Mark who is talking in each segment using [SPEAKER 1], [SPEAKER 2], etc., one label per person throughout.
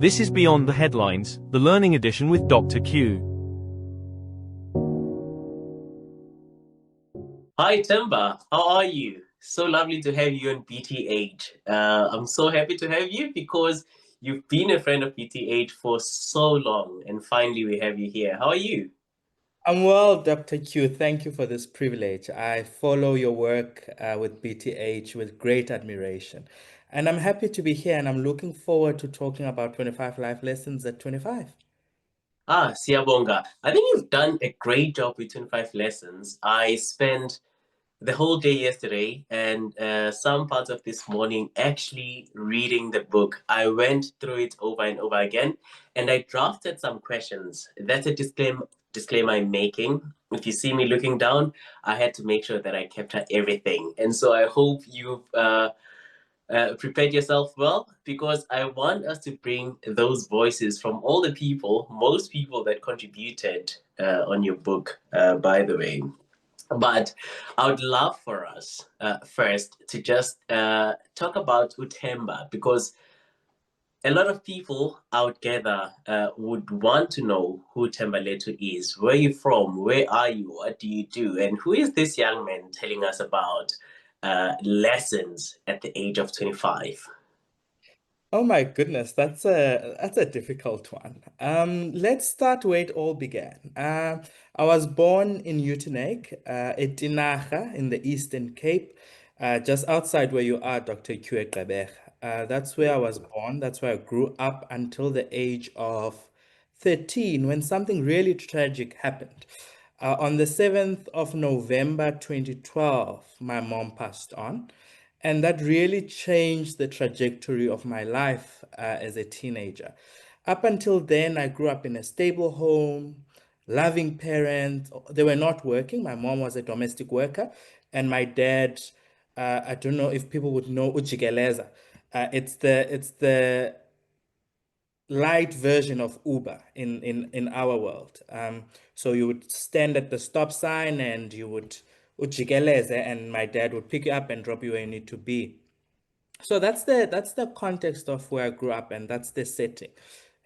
[SPEAKER 1] This is Beyond the Headlines, the Learning Edition with Dr. Q.
[SPEAKER 2] Hi, Temba. How are you? So lovely to have you on BTH. I'm so happy to have you because you've been a friend of BTH for so long, and finally we have you here. How are you?
[SPEAKER 3] I'm well, Dr. Q. Thank you for this privilege. I follow your work with BTH with great admiration. And I'm happy to be here and I'm looking forward to talking about 25 life lessons at 25.
[SPEAKER 2] Siyabonga. I think you've done a great job with 25 lessons. I spent the whole day yesterday and some parts of this morning actually reading the book. I went through it over and over again and I drafted some questions. That's a disclaimer I'm making. If you see me looking down, I had to make sure that I capture everything. And so I hope you've prepared yourself well because I want us to bring those voices from all the people, most people that contributed on your book, by the way. But I would love for us first to just talk about Utemba because a lot of people out gather would want to know who Thembalethu is. Where are you from? Where are you? What do you do? And who is this young man telling us about lessons at the age of 25?
[SPEAKER 3] Oh my goodness, that's a difficult one. Let's start where it all began. I was born in Uitenhage, Etinaga in the Eastern Cape, just outside where you are, Dr. Q. That's where I was born. That's where I grew up until the age of 13 when something really tragic happened. On the 7th of November 2012, my mom passed on. And that really changed the trajectory of my life as a teenager. Up until then, I grew up in a stable home, loving parents. They were not working. My mom was a domestic worker, and my dad, I don't know if people would know Ujigeleza. It's the light version of Uber in our world. So you would stand at the stop sign and you would ujikeleze, and my dad would pick you up and drop you where you need to be. So that's the context of where I grew up, and that's the setting.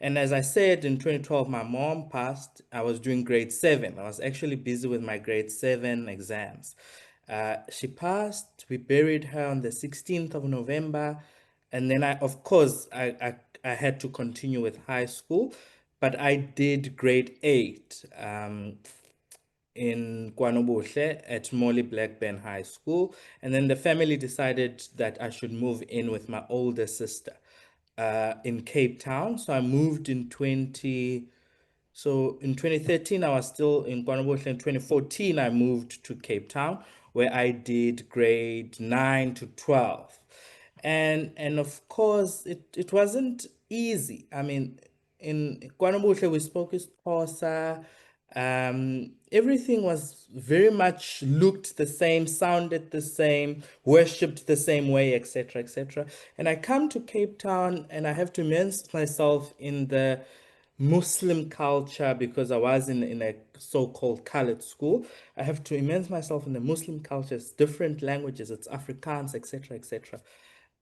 [SPEAKER 3] And as I said, in 2012, my mom passed. I was doing grade seven. I was actually busy with my grade seven exams. She passed. We buried her on the 16th of November. And then of course, I had to continue with high school, but I did grade eight. In KwaNobuhle at Molly Blackburn High School. And then the family decided that I should move in with my older sister in Cape Town. So I moved in 2013, I was still in KwaNobuhle. In 2014, I moved to Cape Town, where I did grade 9 to 12. And of course, it wasn't easy. I mean, in KwaNobuhle, we spoke isiXhosa. Everything was very much looked the same, sounded the same, worshipped the same way, etc., etc. And I come to Cape Town and I have to immerse myself in the Muslim culture because I was in a so-called colored school. I have to immerse myself in the Muslim culture. It's different languages, it's Afrikaans, etc., etc.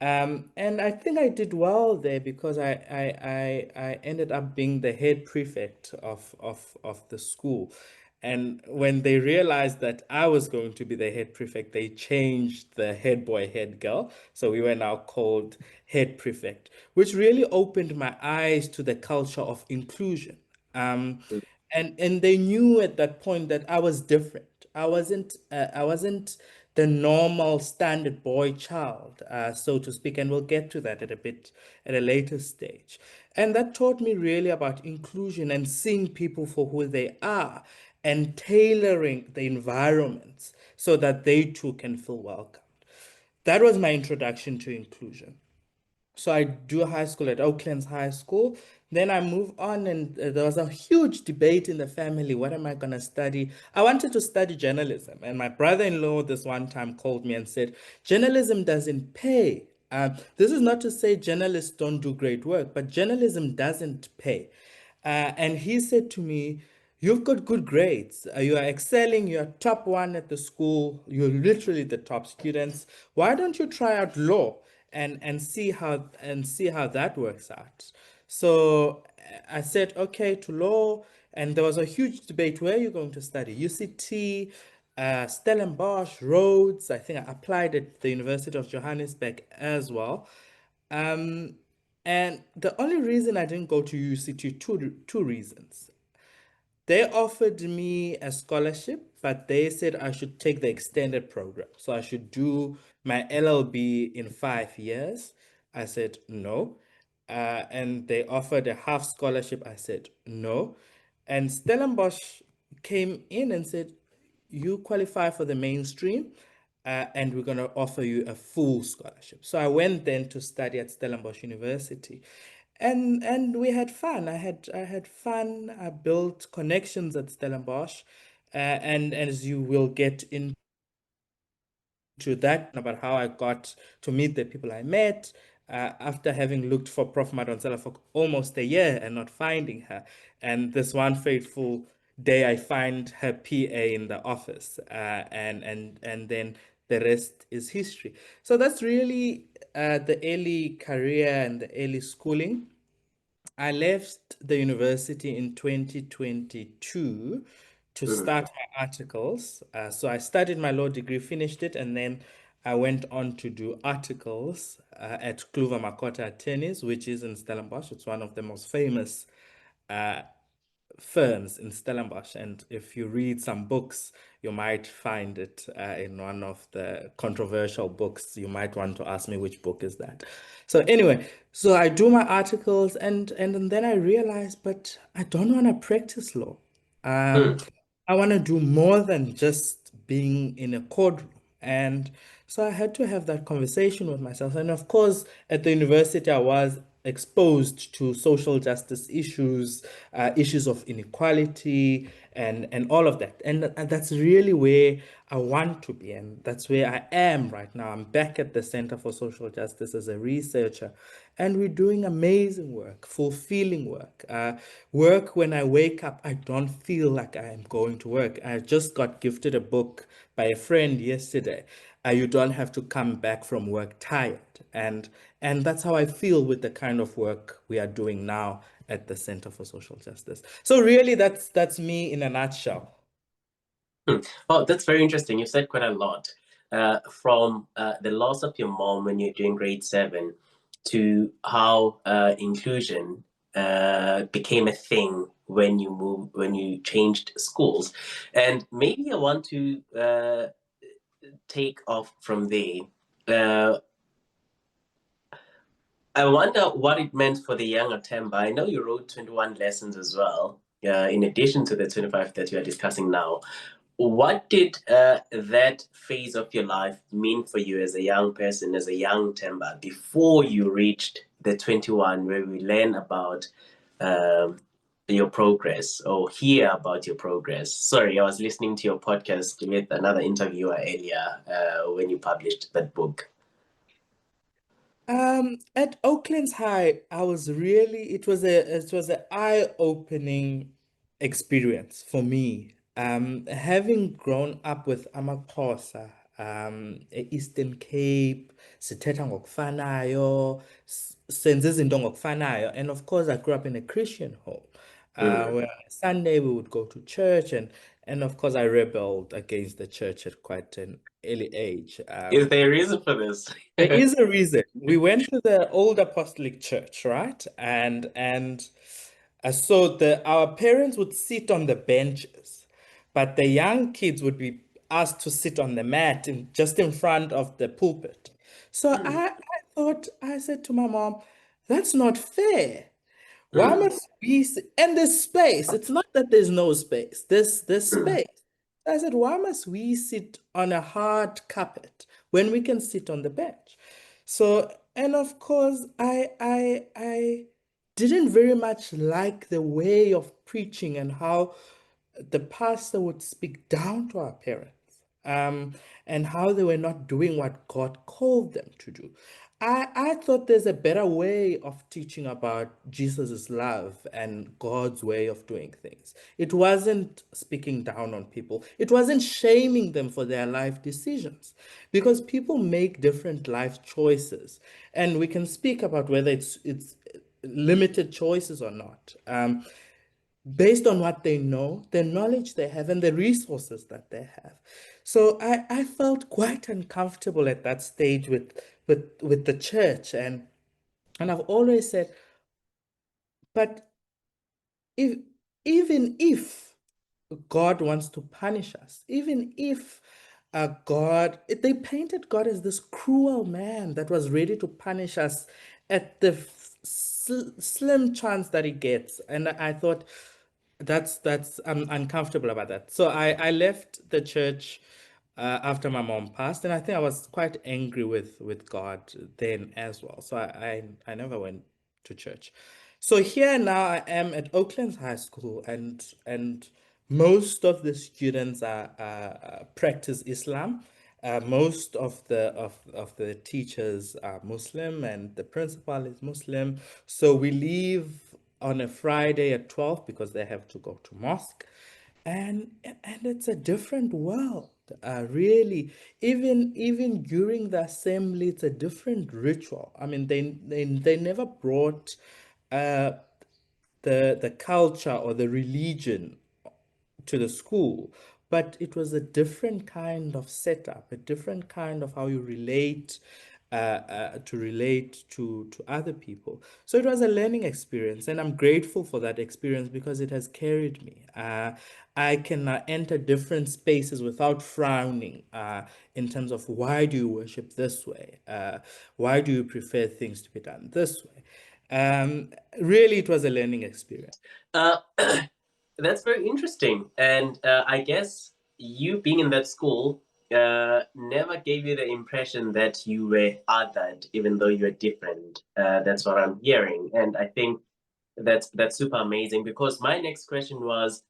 [SPEAKER 3] And I think I did well there because I ended up being the head prefect of the school. And when they realized that I was going to be the head prefect, they changed the head boy, head girl. So we were now called head prefect, which really opened my eyes to the culture of inclusion. Um, and they knew at that point that I was different. I wasn't the normal standard boy child, so to speak, and we'll get to that at a later stage. And that taught me really about inclusion and seeing people for who they are and tailoring the environments so that they too can feel welcome. That was my introduction to inclusion. So I do high school at Oaklands High School. Then I move on, and there was a huge debate in the family. What am I going to study? I wanted to study journalism, and my brother-in-law this one time called me and said, "Journalism doesn't pay." This is not to say journalists don't do great work, but journalism doesn't pay. And he said to me, "You've got good grades. You are excelling. You're top one at the school. You're literally the top students. Why don't you try out law and see how that works out?" So I said, okay, to law, and there was a huge debate. Where are you going to study? UCT, Stellenbosch, Rhodes. I think I applied at the University of Johannesburg as well. Um, and the only reason I didn't go to UCT, two reasons. They offered me a scholarship, but they said I should take the extended program. So I should do my LLB in 5 years. I said no. And they offered a half scholarship. I said no. And Stellenbosch came in and said, you qualify for the mainstream, and we're going to offer you a full scholarship. So I went then to study at Stellenbosch University, and we had fun. I had fun. I built connections at Stellenbosch, and as you will get into that about how I got to meet the people I met. After having looked for Prof Madonsela for almost a year and not finding her, and this one fateful day I find her PA in the office, and then the rest is history. So that's really the early career and the early schooling. I left the university in 2022 to start my articles. So I studied my law degree, finished it, and then I went on to do articles at Kluwer Makota Attorneys, which is in Stellenbosch. It's one of the most famous uh, firms in Stellenbosch. And if you read some books, you might find it in one of the controversial books. You might want to ask me which book is that. So anyway, so I do my articles, and then I realize, but I don't want to practice law.
[SPEAKER 2] Hmm.
[SPEAKER 3] I want to do more than just being in a courtroom. And so I had to have that conversation with myself. And of course, at the university, I was exposed to social justice issues, issues of inequality, and all of that. And that's really where I want to be. And that's where I am right now. I'm back at the Center for Social Justice as a researcher. And we're doing amazing work, fulfilling work. Work when I wake up, I don't feel like I am going to work. I just got gifted a book by a friend yesterday. You don't have to come back from work tired. And that's how I feel with the kind of work we are doing now at the Center for Social Justice. So really that's me in a nutshell.
[SPEAKER 2] Oh, that's very interesting. You said quite a lot. From the loss of your mom when you're doing grade 7 to how inclusion became a thing when you changed schools. And maybe I want to take off from there. Uh, I wonder what it meant for the younger Themba. I know you wrote 21 lessons as well, in addition to the 25 that you are discussing now. What did that phase of your life mean for you as a young person, as a young Themba, before you reached the 21, where we learn about um, your progress or hear about your progress? Sorry, I was listening to your podcast with another interviewer earlier when you published that book.
[SPEAKER 3] At Oakland's High, it was an eye-opening experience for me. Having grown up with amaXhosa, Eastern Cape, sithetha ngokufanayo, senza izinto ngokufanayo, and of course I grew up in a Christian home.
[SPEAKER 2] Mm.
[SPEAKER 3] Where on Sunday we would go to church, and of course I rebelled against the church at quite an early age.
[SPEAKER 2] Is there a reason for this?
[SPEAKER 3] There is a reason. We went to the Old Apostolic Church, right? And so our parents would sit on the benches, but the young kids would be asked to sit on the mat just in front of the pulpit. So I said to my mom, that's not fair. Why
[SPEAKER 2] Mm.
[SPEAKER 3] must we and there's space? It's not that there's no space. There's
[SPEAKER 2] Mm.
[SPEAKER 3] space. I said, why must we sit on a hard carpet when we can sit on the bench? So, and of course, I didn't very much like the way of preaching and how the pastor would speak down to our parents, um, and how they were not doing what God called them to do. I thought there's a better way of teaching about Jesus's love and God's way of doing things. It wasn't speaking down on people. It wasn't shaming them for their life decisions, because people make different life choices, and we can speak about whether it's limited choices or not, based on what they know, the knowledge they have, and the resources that they have. So I felt quite uncomfortable at that stage with the church, and I've always said, but if even if God wants to punish us, even if they painted God as this cruel man that was ready to punish us at the slim chance that he gets. And I thought I'm uncomfortable about that. So I left the church after my mom passed, and I think I was quite angry with God then as well. So I never went to church. So here now I am at Oaklands High School, and most of the students practice Islam. Most of the teachers are Muslim, and the principal is Muslim. So we leave on a Friday at 12 because they have to go to mosque, and it's a different world. Really, even during the assembly, it's a different ritual. I mean, they never brought uh, the culture or the religion to the school, but it was a different kind of setup, a different kind of how you relate to relate to other people. So it was a learning experience, and I'm grateful for that experience because it has carried me. I can enter different spaces without frowning in terms of why do you worship this way? Why do you prefer things to be done this way? Really, it was a learning experience.
[SPEAKER 2] Uh, that's very interesting. And I guess you being in that school never gave you the impression that you were othered, even though you were different. That's what I'm hearing. And I think that's super amazing, because my next question was,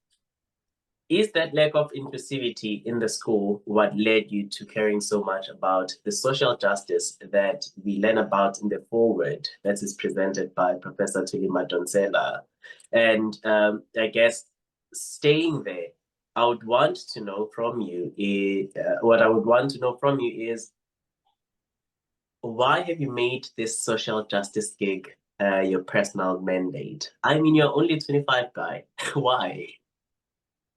[SPEAKER 2] is that lack of inclusivity in the school what led you to caring so much about the social justice that we learn about in the foreword that is presented by Professor Thuli Madonsela? And I guess staying there, I would want to know from you what I would want to know from you is, why have you made this social justice gig your personal mandate? I mean, you're only 25, guy. Why?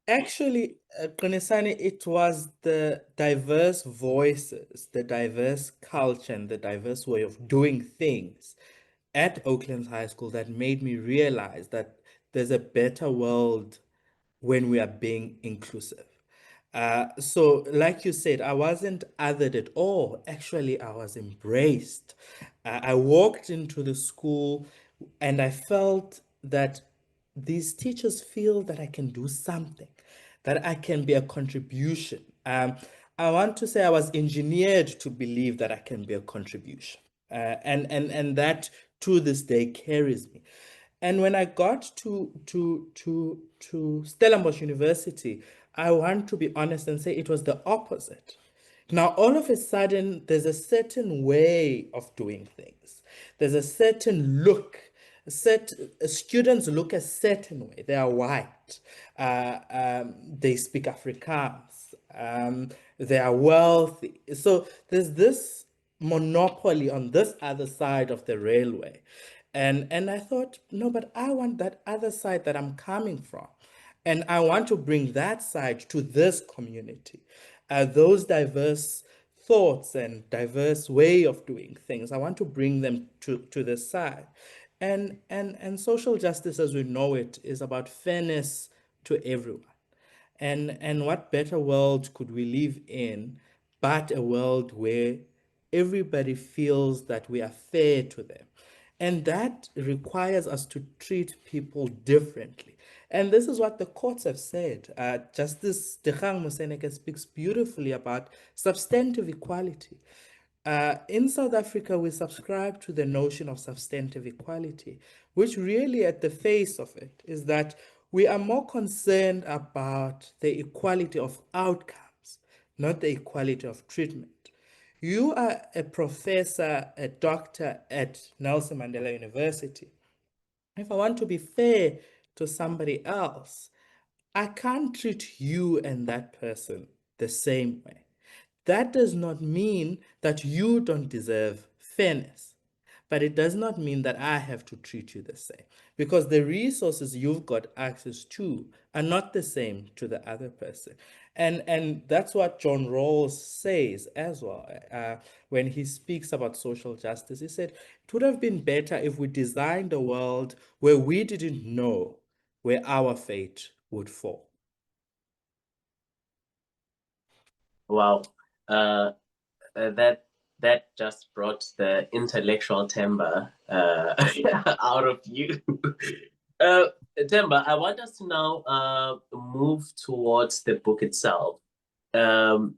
[SPEAKER 3] Actually, Konesani, it was the diverse voices, the diverse culture, and the diverse way of doing things at Oaklands High School that made me realize that there's a better world when we are being inclusive. So, like you said, I wasn't othered at all. Actually, I was embraced. I walked into the school and I felt that these teachers feel that I can do something, that I can be a contribution. I want to say I was engineered to believe that I can be a contribution. And that to this day carries me. And when I got to Stellenbosch University, I want to be honest and say it was the opposite. Now, all of a sudden, there's a certain way of doing things. There's a certain look. Students look a certain way. They are white. They speak Afrikaans. They are wealthy. So there's this monopoly on this other side of the railway. And I thought, no, but I want that other side that I'm coming from. And I want to bring that side to this community. Those diverse thoughts and diverse way of doing things, I want to bring them to this side. And social justice as we know it is about fairness to everyone. And what better world could we live in but a world where everybody feels that we are fair to them? And that requires us to treat people differently. And this is what the courts have said. Justice Dechang Moseneke speaks beautifully about substantive equality. In South Africa, we subscribe to the notion of substantive equality, which really, at the face of it, is that we are more concerned about the equality of outcomes, not the equality of treatment. You are a professor, a doctor at Nelson Mandela University. If I want to be fair to somebody else, I can't treat you and that person the same way. That does not mean that you don't deserve fairness, but it does not mean that I have to treat you the same, because the resources you've got access to are not the same to the other person. And that's what John Rawls says as well. When he speaks about social justice, he said it would have been better if we designed a world where we didn't know where our fate would fall.
[SPEAKER 2] Wow. Uh, that just brought the intellectual timbre out of you. uh, Themba, I want us to now move towards the book itself. Um,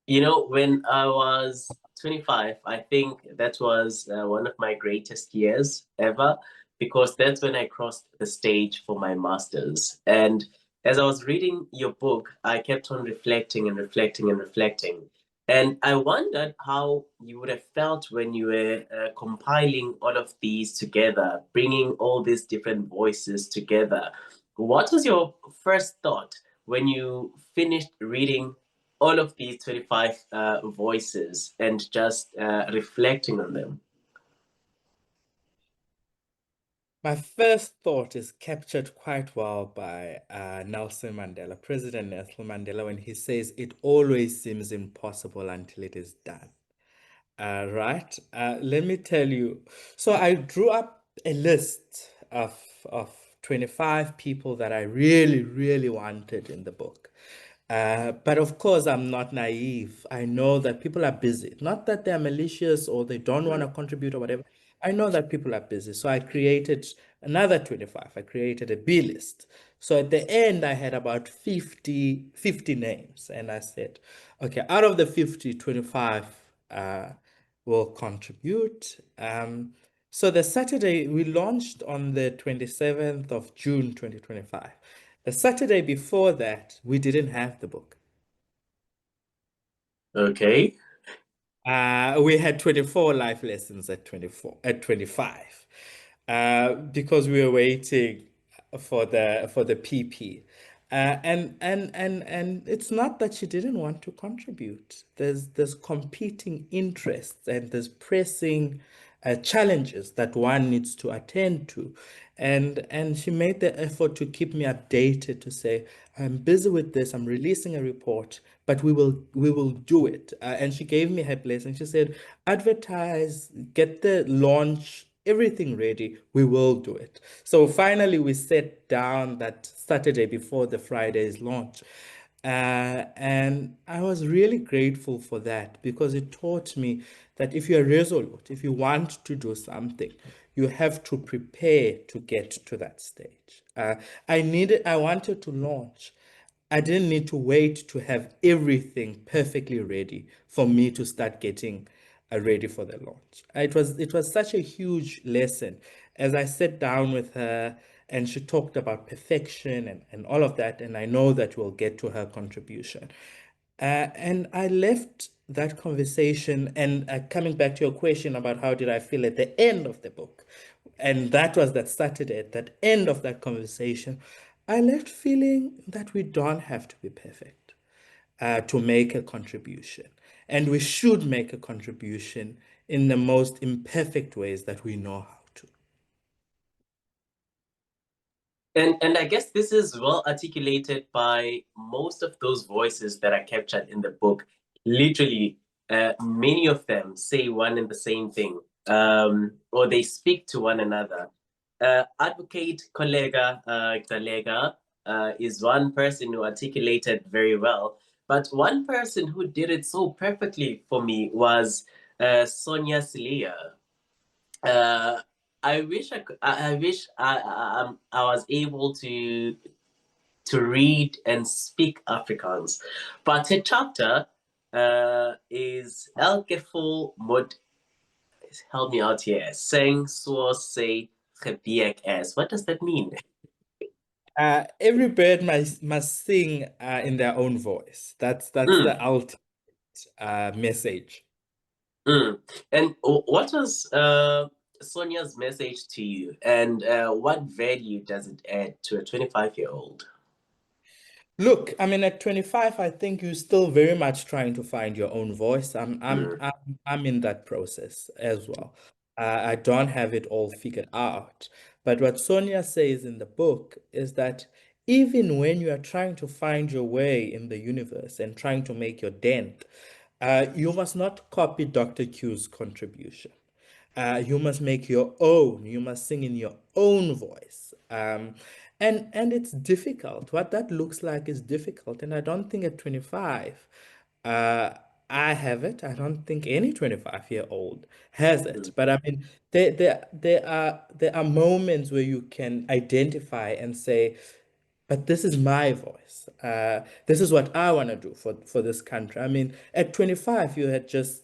[SPEAKER 2] when I was 25, I think that was one of my greatest years ever, because that's when I crossed the stage for my master's. And as I was reading your book, I kept on reflecting and reflecting and reflecting. And I wondered how you would have felt when you were compiling all of these together, bringing all these different voices together. What was your first thought when you finished reading all of these 25 voices and just reflecting on them?
[SPEAKER 3] My first thought is captured quite well by Nelson Mandela, President Nelson Mandela, when he says, "It always seems impossible until it is done." Right? Let me tell you. So I drew up a list of 25 people that I really, really wanted in the book. But of course, I'm not naive. I know that people are busy. Not that they're malicious or they don't want to contribute or whatever. I know that people are busy. So I created another 25. I created a B list. So at the end, I had about 50 names. And I said, okay, out of the 50, 25 will contribute. So the Saturday, we launched on the 27th of June, 2025. The Saturday before that, we didn't have the book.
[SPEAKER 2] Okay.
[SPEAKER 3] We had 24 life lessons at 25, because we were waiting for the PP. And it's not that she didn't want to contribute. There's competing interests and there's pressing challenges that one needs to attend to. And she made the effort to keep me updated, to say, I'm busy with this, I'm releasing a report, but we will do it. And she gave me her blessing. She said, advertise, get the launch, everything ready, we will do it. So finally we sat down that Saturday before the Friday's launch. And I was really grateful for that, because it taught me that if you're resolute, if you want to do something, you have to prepare to get to that stage. I wanted to launch. I didn't need to wait to have everything perfectly ready for me to start getting ready for the launch. It was such a huge lesson as I sat down with her and she talked about perfection and all of that. And I know that we'll get to her contribution. And I left that conversation, and coming back to your question about how did I feel at the end of the book, and that was that Saturday, at that end of that conversation, I left feeling that we don't have to be perfect to make a contribution. And we should make a contribution in the most imperfect ways that we know how to.
[SPEAKER 2] And I guess this is well articulated by most of those voices that are captured in the book. Literally, many of them say one and the same thing, or they speak to one another. Advocate Kollega Galega is one person who articulated very well, but one person who did it so perfectly for me was Sonia Silia. uh, I wish I wish I was able to read and speak Afrikaans, but her chapter is Elkeful Mod. Help me out here. Sing so say as. What does that mean?
[SPEAKER 3] Every bird must sing in their own voice. That's the
[SPEAKER 2] Mm,
[SPEAKER 3] ultimate message.
[SPEAKER 2] mm. And what was Sonia's message to you, and what value does it add to a 25-year-old?
[SPEAKER 3] Look, I mean, at 25, I think you're still very much trying to find your own voice. I'm
[SPEAKER 2] Mm,
[SPEAKER 3] I'm I'm in that process as well. I don't have it all figured out. But what Sonia says in the book is that even when you are trying to find your way in the universe and trying to make your dent, you must not copy Dr. Q's contribution. You must make your own. You must sing in your own voice. And it's difficult. What that looks like is difficult. And I don't think at 25, uh, I have it. I don't think any 25-year-old has it.
[SPEAKER 2] Mm.
[SPEAKER 3] But I mean, there are moments where you can identify and say, but this is my voice. This is what I want to do for this country. I mean, at 25, you had just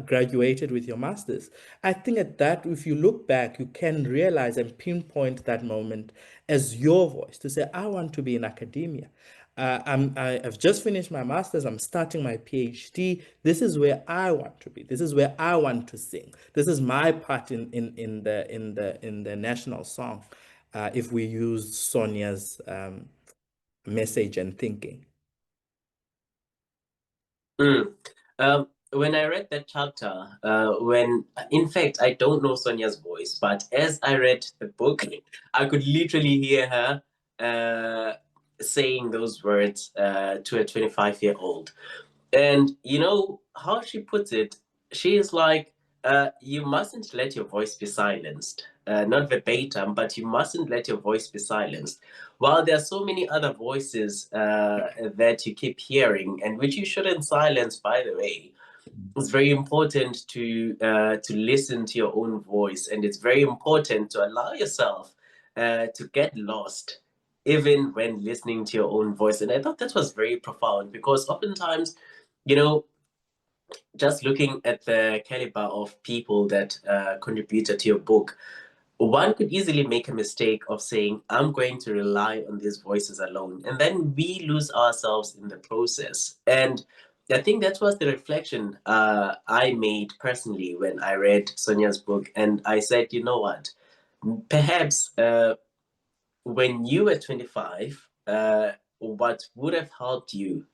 [SPEAKER 3] graduated with your master's. I think at that, if you look back, you can realize and pinpoint that moment as your voice to say, I want to be in academia. I've just finished my master's. I'm starting my PhD. This is where I want to be. This is where I want to sing. This is my part in the national song. If we use Sonia's message and thinking.
[SPEAKER 2] Mm. When I read that chapter, in fact, I don't know Sonia's voice, but as I read the book, I could literally hear her saying those words to a 25-year-old. And you know how she puts it, she is like, you mustn't let your voice be silenced. Not verbatim, but you mustn't let your voice be silenced. While there are so many other voices that you keep hearing, and which you shouldn't silence, by the way, it's very important to listen to your own voice, and it's very important to allow yourself to get lost, even when listening to your own voice. And I thought that was very profound because oftentimes, you know, just looking at the caliber of people that contributed to your book, one could easily make a mistake of saying, I'm going to rely on these voices alone. And then we lose ourselves in the process. And I think that was the reflection I made personally when I read Sonia's book. And I said, you know what? Perhaps when you were 25, what would have helped you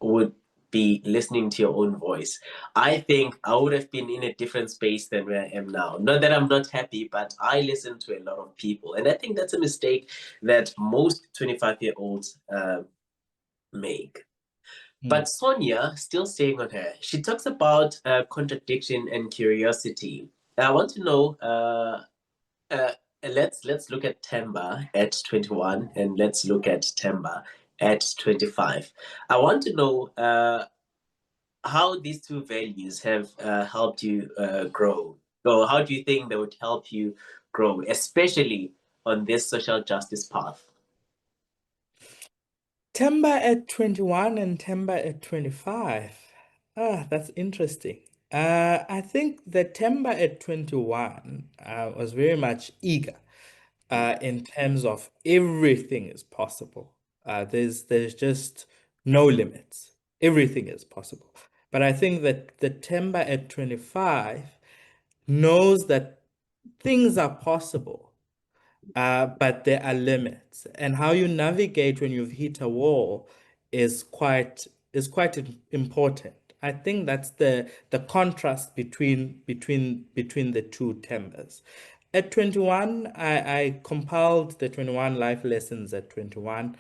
[SPEAKER 2] would be listening to your own voice. I think I would have been in a different space than where I am now. Not that I'm not happy, but I listen to a lot of people. And I think that's a mistake that most 25-year-olds make. But Sonia, still staying on her, she talks about contradiction and curiosity. I want to know uh, let's look at Themba at 21 and let's look at Themba at 25. I want to know how these two values have helped you grow. So how do you think they would help you grow, especially on this social justice path?
[SPEAKER 3] Themba at 21 and Themba at 25. Ah, that's interesting. I think that Themba at 21 was very much eager in terms of everything is possible. There's just no limits. Everything is possible. But I think that the Themba at 25 knows that things are possible, but there are limits. And how you navigate when you've hit a wall is quite important. I think that's the contrast between the two Thembas. At 21, I compiled the 21 life lessons at 21.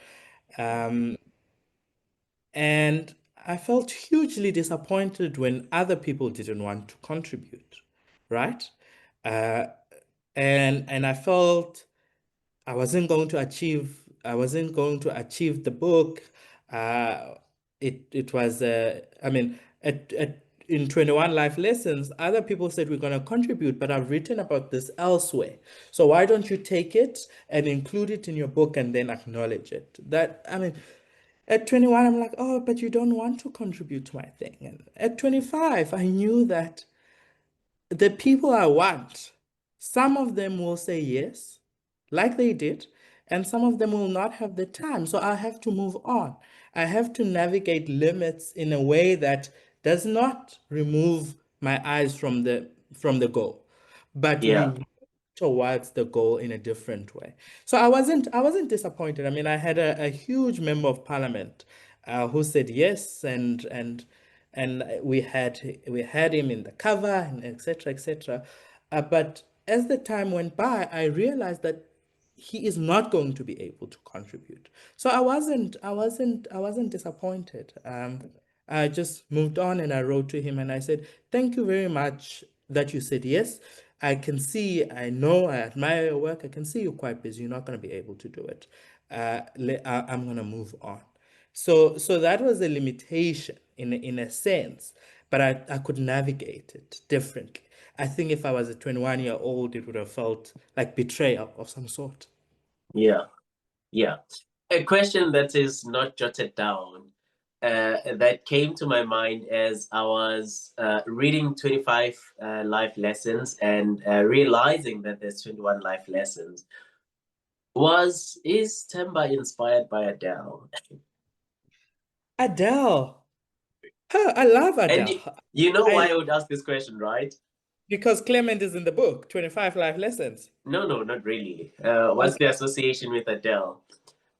[SPEAKER 3] And I felt hugely disappointed when other people didn't want to contribute, right? Uh, and I felt I wasn't going to achieve the book. Uh, it was I mean in 21 life lessons, other people said we're going to contribute, but I've written about this elsewhere. So why don't you take it and include it in your book and then acknowledge it? That I mean, at 21, I'm like, oh, but you don't want to contribute to my thing. And at 25, I knew that the people I want, some of them will say yes, like they did, and some of them will not have the time. So I have to move on. I have to navigate limits in a way that does not remove my eyes from the goal, but we
[SPEAKER 2] Yeah.
[SPEAKER 3] work towards the goal in a different way. So I wasn't disappointed. I mean, I had a huge member of parliament who said yes, and and we had him in the cover and etc. etc. But as the time went by, I realized that he is not going to be able to contribute. So I wasn't disappointed. I just moved on and I wrote to him and I said, "Thank you very much that you said yes. I can see, I know, I admire your work. I can see you're quite busy. You're not going to be able to do it. I'm going to move on." So that was a limitation in a sense, but I could navigate it differently. I think if I was a 21-year-old, it would have felt like betrayal of some sort.
[SPEAKER 2] Yeah, yeah. A question that is not jotted down that came to my mind as I was reading 25 life lessons and realizing that there's 21 life lessons is Themba inspired by Adele?
[SPEAKER 3] Adele. Huh, I love
[SPEAKER 2] And
[SPEAKER 3] Adele.
[SPEAKER 2] you know why
[SPEAKER 3] I
[SPEAKER 2] I would ask this question, right?
[SPEAKER 3] Because Clement is in the book, 25 Life Lessons.
[SPEAKER 2] No, no, not really. What's the
[SPEAKER 3] Okay.
[SPEAKER 2] association with Adele?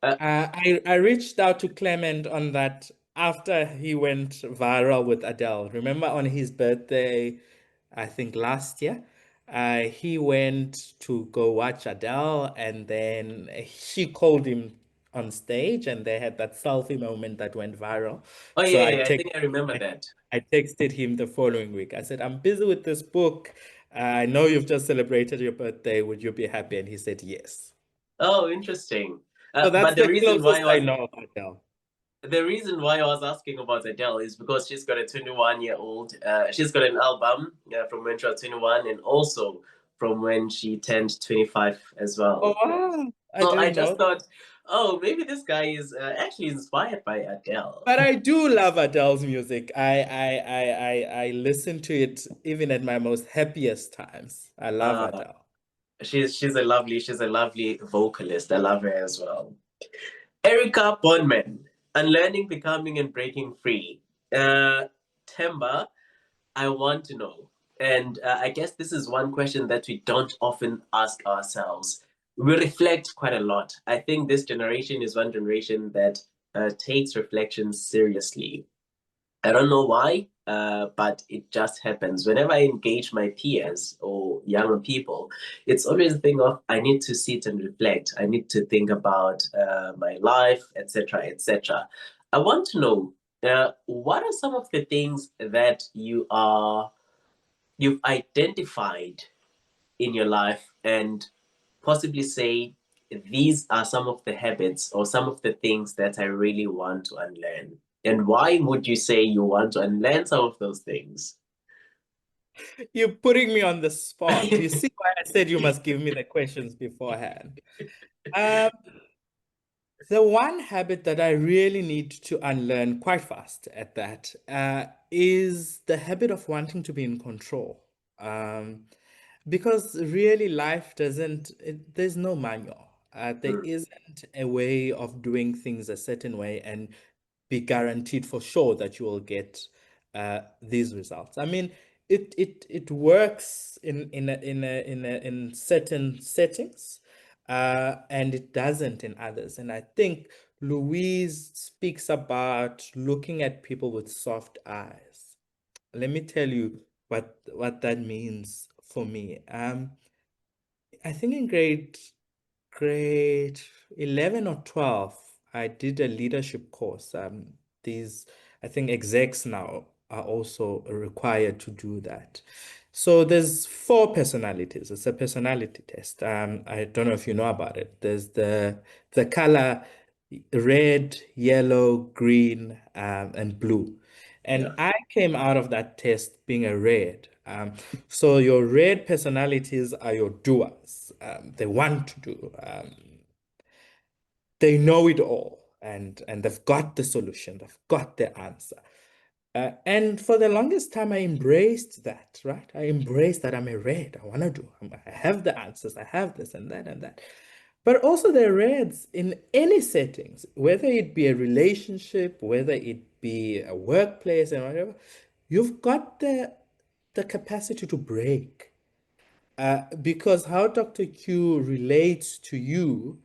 [SPEAKER 2] Uh,
[SPEAKER 3] I reached out to Clement on that after he went viral with Adele. Remember on his birthday, I think last year, he went to go watch Adele, and then she called him on stage, and they had that selfie moment that went viral.
[SPEAKER 2] oh,
[SPEAKER 3] So
[SPEAKER 2] yeah, yeah, I think I remember that.
[SPEAKER 3] I texted him the following week. I said, "I'm busy with this book. I know you've just celebrated your birthday. Would you be happy?" And he said yes.
[SPEAKER 2] Oh, interesting.
[SPEAKER 3] So that's
[SPEAKER 2] But the
[SPEAKER 3] the
[SPEAKER 2] reason why
[SPEAKER 3] closest
[SPEAKER 2] I
[SPEAKER 3] I
[SPEAKER 2] was
[SPEAKER 3] know of Adele.
[SPEAKER 2] the reason why I was asking about Adele is because she's got a 21-year-old. She's got an album from when she was 21 and also from when she turned 25 as
[SPEAKER 3] Oh,
[SPEAKER 2] well.
[SPEAKER 3] wow. I
[SPEAKER 2] So I
[SPEAKER 3] didn't
[SPEAKER 2] just
[SPEAKER 3] know.
[SPEAKER 2] thought, oh, maybe this guy is actually inspired by Adele.
[SPEAKER 3] But I do love Adele's music. I listen to it even at my most happiest times. I love
[SPEAKER 2] Uh,
[SPEAKER 3] Adele.
[SPEAKER 2] she's a lovely vocalist. I love her as well. Erica Bonman, Unlearning, Becoming, and Breaking Free. Themba, I want to know, and I guess this is one question that we don't often ask ourselves. We reflect quite a lot. I think this generation is one generation that takes reflection seriously. I don't know why, but it just happens. Whenever I engage my peers or younger people, it's always a thing of I need to sit and reflect. I need to think about my life, etc., etc. I want to know what are some of the things that you've identified in your life and possibly say these are some of the habits or some of the things that I really want to unlearn. And why would you say you want to unlearn some of those things?
[SPEAKER 3] You're putting me on the spot. You see why I said you must give me the questions beforehand. Um, the one habit that I really need to unlearn quite fast at that is the habit of wanting to be in control. Um, Because really, life there's no manual. There
[SPEAKER 2] Mm,
[SPEAKER 3] isn't a way of doing things a certain way and be guaranteed for sure that you will get these results. I mean, it works in certain settings, and it doesn't in others. And I think Louise speaks about looking at people with soft eyes. Let me tell you what that means for me. I think in grade 11 or 12, I did a leadership course. These, I think execs now are also required to do that. So there's four personalities. It's a personality test. I don't know if you know about it. There's the color red, yellow, green, and blue.
[SPEAKER 2] yeah.
[SPEAKER 3] And I came out of that test being a red. So your red personalities are your doers. They want to do. They know it all, and they've got the solution. They've got the answer. And for the longest time, I embraced that, right? I embraced that I'm a red. I want to do. I have the answers. I have this and that and that. But also the reds in any settings, whether it be a relationship, whether it be a workplace and whatever, you've got the capacity to break. Because how Dr. Q relates to you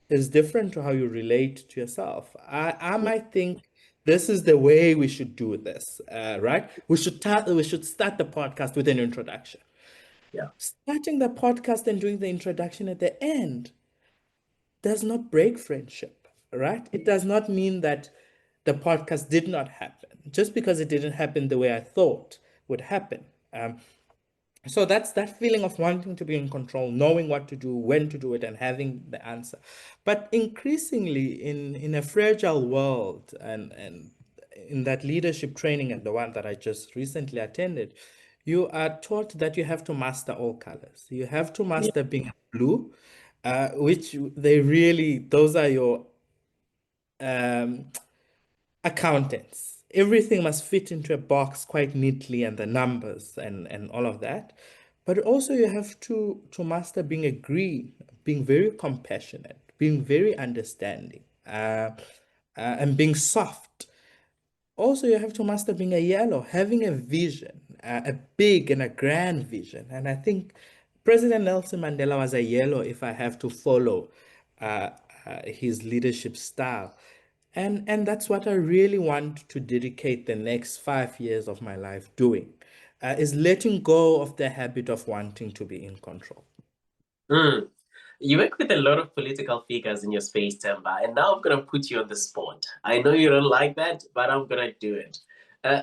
[SPEAKER 3] is different to how you relate to yourself. I might think this is the way we should do this, right? We should start the podcast with an introduction.
[SPEAKER 2] Yeah.
[SPEAKER 3] Starting the podcast and doing the introduction at the end does not break friendship, right? It does not mean that the podcast did not happen just because it didn't happen the way I thought would happen. So that's that feeling of wanting to be in control, knowing what to do, when to do it, and having the answer. But increasingly in a fragile world and in that leadership training and the one that I just recently attended, you are taught that you have to master all colors. You have to master being blue, which those are your um, accountants. Everything must fit into a box quite neatly, and the numbers and all of that. But also you have to master being a green, being very compassionate, being very understanding, and being soft. Also, you have to master being a yellow, having a vision, a big and a grand vision. And I think President Nelson Mandela was a yellow if I have to follow uh, his leadership style. And that's what I really want to dedicate the next 5 years of my life doing, is letting go of the habit of wanting to be in control.
[SPEAKER 2] Mm. You work with a lot of political figures in your space, Themba, and now I'm going to put you on the spot. I know you don't like that, but I'm going to do it.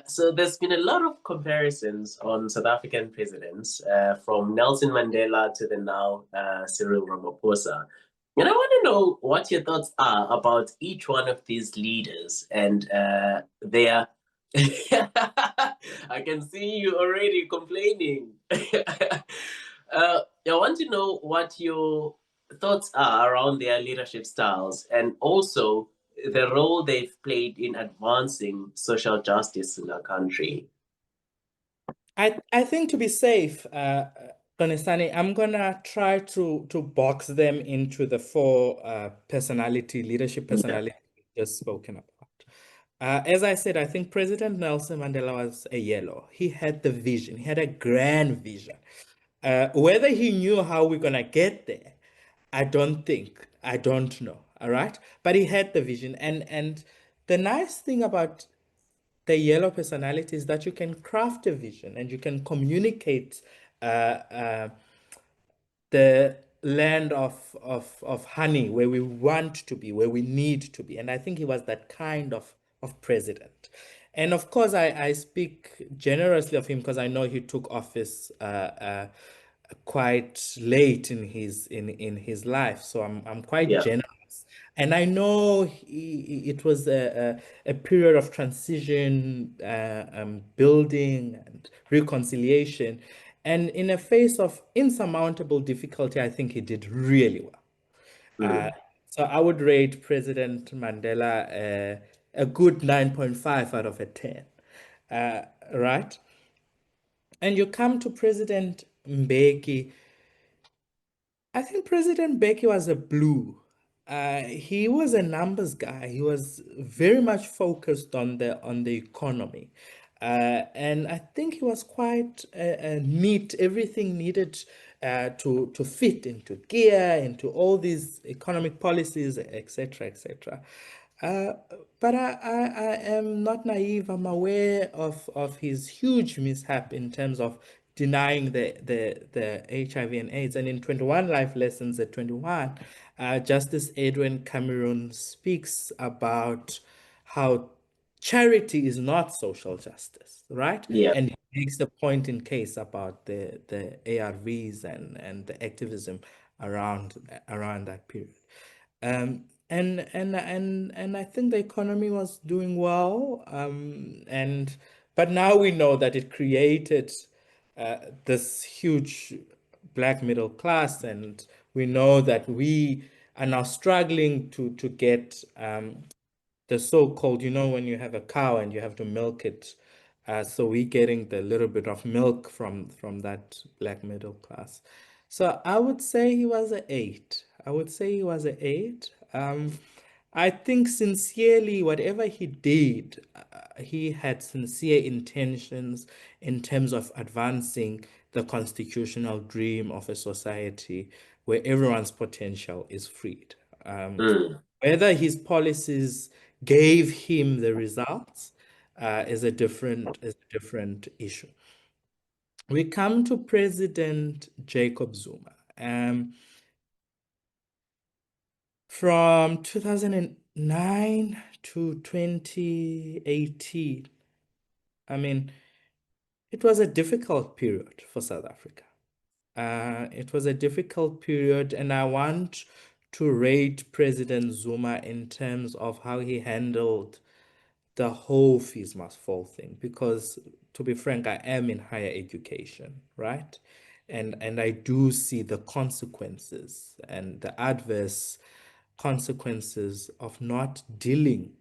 [SPEAKER 2] So there's been a lot of comparisons on South African presidents, from Nelson Mandela to the now Cyril Ramaphosa. And I want to know what your thoughts are about each one of these leaders and their. I can see you already complaining. I want to know what your thoughts are around their leadership styles and also the role they've played in advancing social justice in our country.
[SPEAKER 3] I think to be safe, Konesani, I'm gonna try to box them into the four leadership
[SPEAKER 2] Yeah.
[SPEAKER 3] personality we just spoken about. As I said, I think President Nelson Mandela was a yellow. He had the vision. He had a grand vision. Whether he knew how we're gonna get there, I don't think. I don't know. All right, but he had the vision, and the nice thing about the yellow personality is that you can craft a vision and you can communicate uh, uh, the land of honey where we want to be, where we need to be. And I think he was that kind of president. And of course, I speak generously of him because I know he took office quite late in his life. So I'm quite
[SPEAKER 2] Yeah.
[SPEAKER 3] generous. And I know it was a period of transition, building and reconciliation. And in a face of insurmountable difficulty, I think he did really well. Uh,
[SPEAKER 2] Mm.
[SPEAKER 3] so I would rate President Mandela a good 9.5 out of a 10. Uh, right? And you come to President Mbeki. I think President Mbeki was a blue. He was a numbers guy. He was very much focused on the economy, and I think he was quite neat. Everything needed to fit into gear, into all these economic policies, etc., etc. Uh, but I am not naive. I'm aware of his huge mishap in terms of denying the HIV and AIDS. And in 21 Life Lessons at 21, Justice Edwin Cameron speaks about how charity is not social justice, right?
[SPEAKER 2] Yeah.
[SPEAKER 3] And he makes the point in case about the ARVs and the activism around that period. And I think the economy was doing well. But now we know that it created this huge black middle class, and we know that we are now struggling to get the so-called, when you have a cow and you have to milk it. So we're getting the little bit of milk from that black middle class. So I would say he was an 8. I would say he was an 8. I think sincerely, whatever he did, he had sincere intentions in terms of advancing the constitutional dream of a society where everyone's potential is freed.
[SPEAKER 2] Mm.
[SPEAKER 3] Whether his policies gave him the results is a different issue. We come to President Jacob Zuma. From 2009 to 2018, I mean, it was a difficult period for South Africa. It was a difficult period, and I want to rate President Zuma in terms of how he handled the whole fees must fall thing, because to be frank, I am in higher education, right? And I do see the consequences and the adverse consequences of not dealing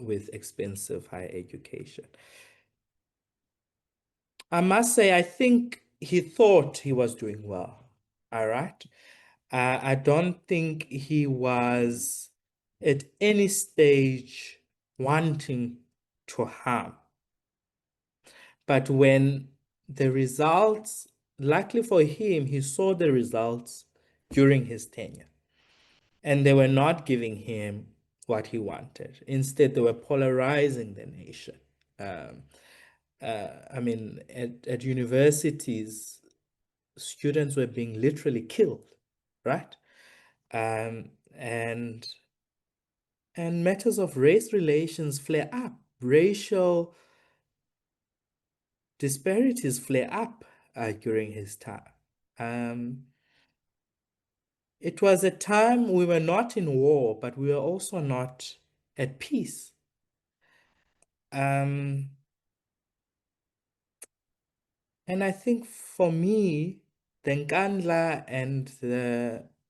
[SPEAKER 3] with expensive higher education. I must say, I think he thought he was doing well, all right? I don't think he was at any stage wanting to harm. But when the results, luckily for him, he saw the results during his tenure, and they were not giving him what he wanted. Instead, they were polarizing the nation. I mean, at universities, students were being literally killed, right? And matters of race relations flare up. Racial disparities flare up during his time. It was a time we were not in war, but we were also not at peace. And I think for me, the Nkandla